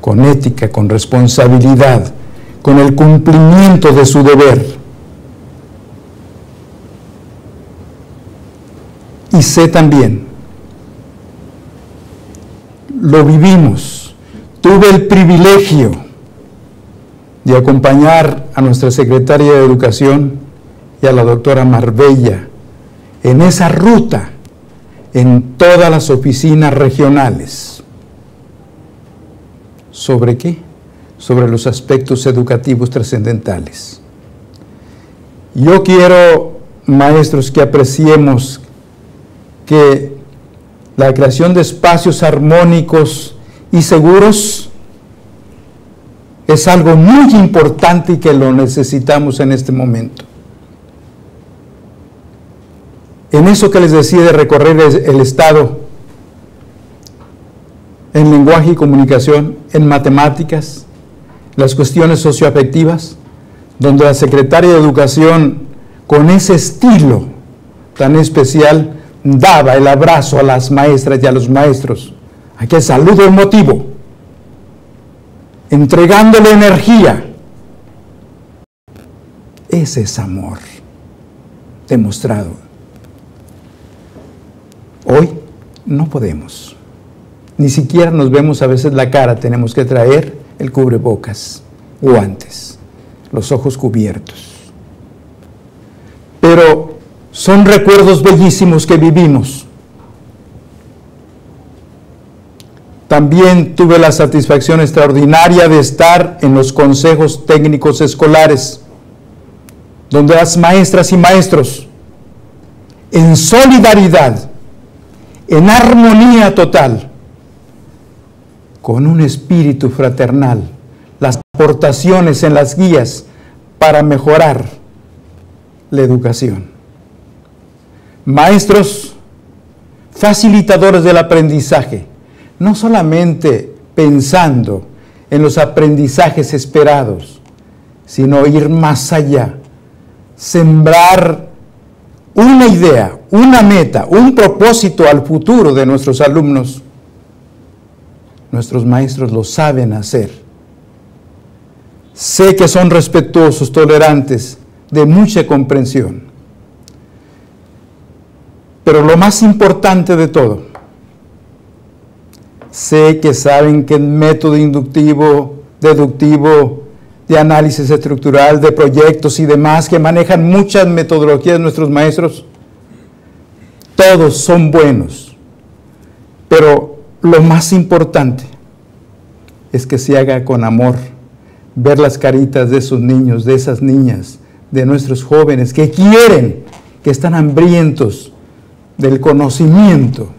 con ética, con responsabilidad, con el cumplimiento de su deber. Y sé también, lo vivimos, tuve el privilegio de acompañar a nuestra secretaria de Educación y a la doctora Marbella en esa ruta en todas las oficinas regionales. ¿Sobre qué? Sobre los aspectos educativos trascendentales. Yo quiero, maestros, que apreciemos que la creación de espacios armónicos y seguros es algo muy importante y que lo necesitamos en este momento. En eso que les decía de recorrer el Estado, en lenguaje y comunicación, en matemáticas, las cuestiones socioafectivas, donde la secretaria de Educación, con ese estilo tan especial, daba el abrazo a las maestras y a los maestros, aquel saludo emotivo, entregándole energía. Ese es amor demostrado. Hoy no podemos, ni siquiera nos vemos a veces la cara, tenemos que traer el cubrebocas, guantes, los ojos cubiertos. Pero son recuerdos bellísimos que vivimos. También tuve la satisfacción extraordinaria de estar en los consejos técnicos escolares, donde las maestras y maestros, en solidaridad, en armonía total, con un espíritu fraternal, las aportaciones en las guías para mejorar la educación. Maestros, facilitadores del aprendizaje, no solamente pensando en los aprendizajes esperados, sino ir más allá, sembrar una idea, una meta, un propósito al futuro de nuestros alumnos. Nuestros maestros lo saben hacer. Sé que son respetuosos, tolerantes, de mucha comprensión. Pero lo más importante de todo, sé que saben que el método inductivo, deductivo, de análisis estructural, de proyectos y demás, que manejan muchas metodologías nuestros maestros, todos son buenos. Pero lo más importante es que se haga con amor, ver las caritas de esos niños, de esas niñas, de nuestros jóvenes que quieren, que están hambrientos del conocimiento.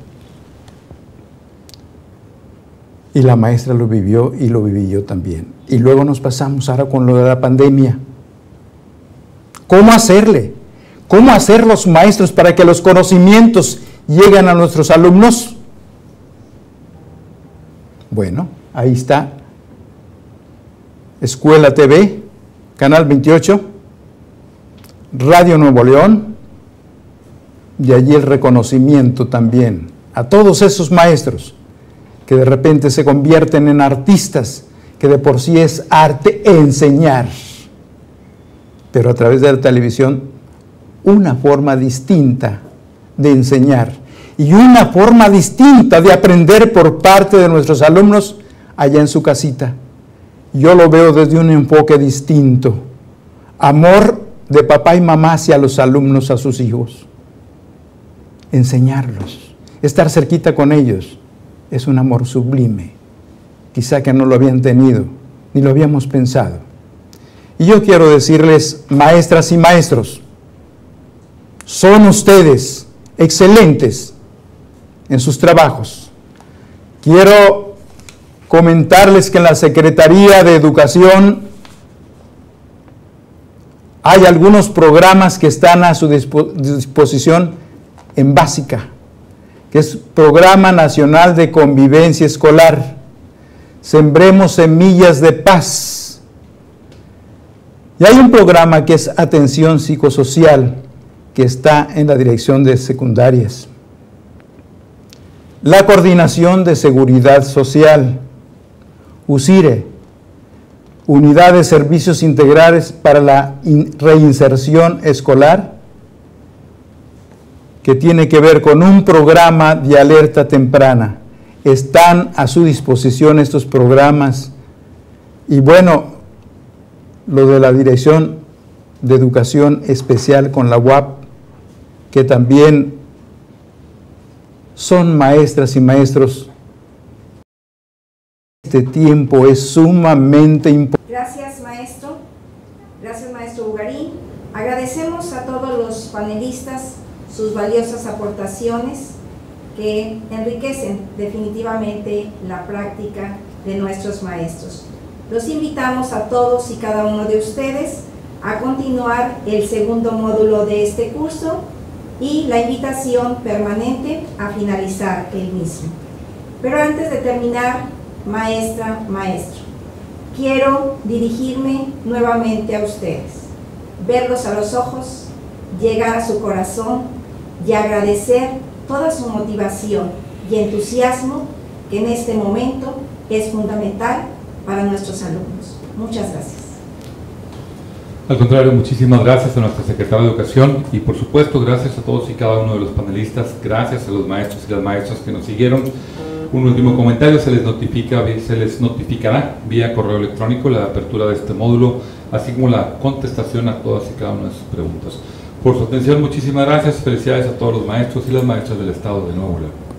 Y la maestra lo vivió y lo viví yo también. Y luego nos pasamos ahora con lo de la pandemia. ¿Cómo hacerle? ¿Cómo hacer los maestros para que los conocimientos lleguen a nuestros alumnos? Bueno, ahí está. Escuela TV, Canal 28, Radio Nuevo León, y allí el reconocimiento también a todos esos maestros que de repente se convierten en artistas, que de por sí es arte enseñar, pero a través de la televisión una forma distinta de enseñar y una forma distinta de aprender por parte de nuestros alumnos allá en su casita. Yo lo veo desde un enfoque distinto. Amor de papá y mamá hacia los alumnos, a sus hijos. Enseñarlos, estar cerquita con ellos. es un amor sublime, quizá que no lo habían tenido, ni lo habíamos pensado. Y yo quiero decirles, maestras y maestros, son ustedes excelentes en sus trabajos. Quiero comentarles que en la Secretaría de Educación hay algunos programas que están a su disposición en básica, que es Programa Nacional de Convivencia Escolar, Sembremos Semillas de Paz. Y hay un programa que es Atención Psicosocial, que está en la Dirección de Secundarias. La Coordinación de Seguridad Social, USIRE, Unidad de Servicios Integrales para la Reinserción Escolar, que tiene que ver con un programa de alerta temprana. Están a su disposición estos programas. Y bueno, lo de la Dirección de Educación Especial con la UAP, que también son maestras y maestros. Este tiempo es sumamente importante. Gracias, maestro. Gracias, maestro Bugarín. Agradecemos a todos los panelistas sus valiosas aportaciones que enriquecen definitivamente la práctica de nuestros maestros. Los invitamos a todos y cada uno de ustedes a continuar el segundo módulo de este curso y la invitación permanente a finalizar el mismo. Pero antes de terminar, maestra, maestro, quiero dirigirme nuevamente a ustedes, verlos a los ojos, llegar a su corazón y agradecer toda su motivación y entusiasmo que en este momento es fundamental para nuestros alumnos. Muchas gracias. Al contrario, muchísimas gracias a nuestra secretaria de Educación y por supuesto gracias a todos y cada uno de los panelistas, gracias a los maestros y las maestras que nos siguieron. Un último comentario, se les notificará vía correo electrónico la apertura de este módulo, así como la contestación a todas y cada una de sus preguntas. Por su atención, muchísimas gracias, felicidades a todos los maestros y las maestras del Estado de Nuevo León.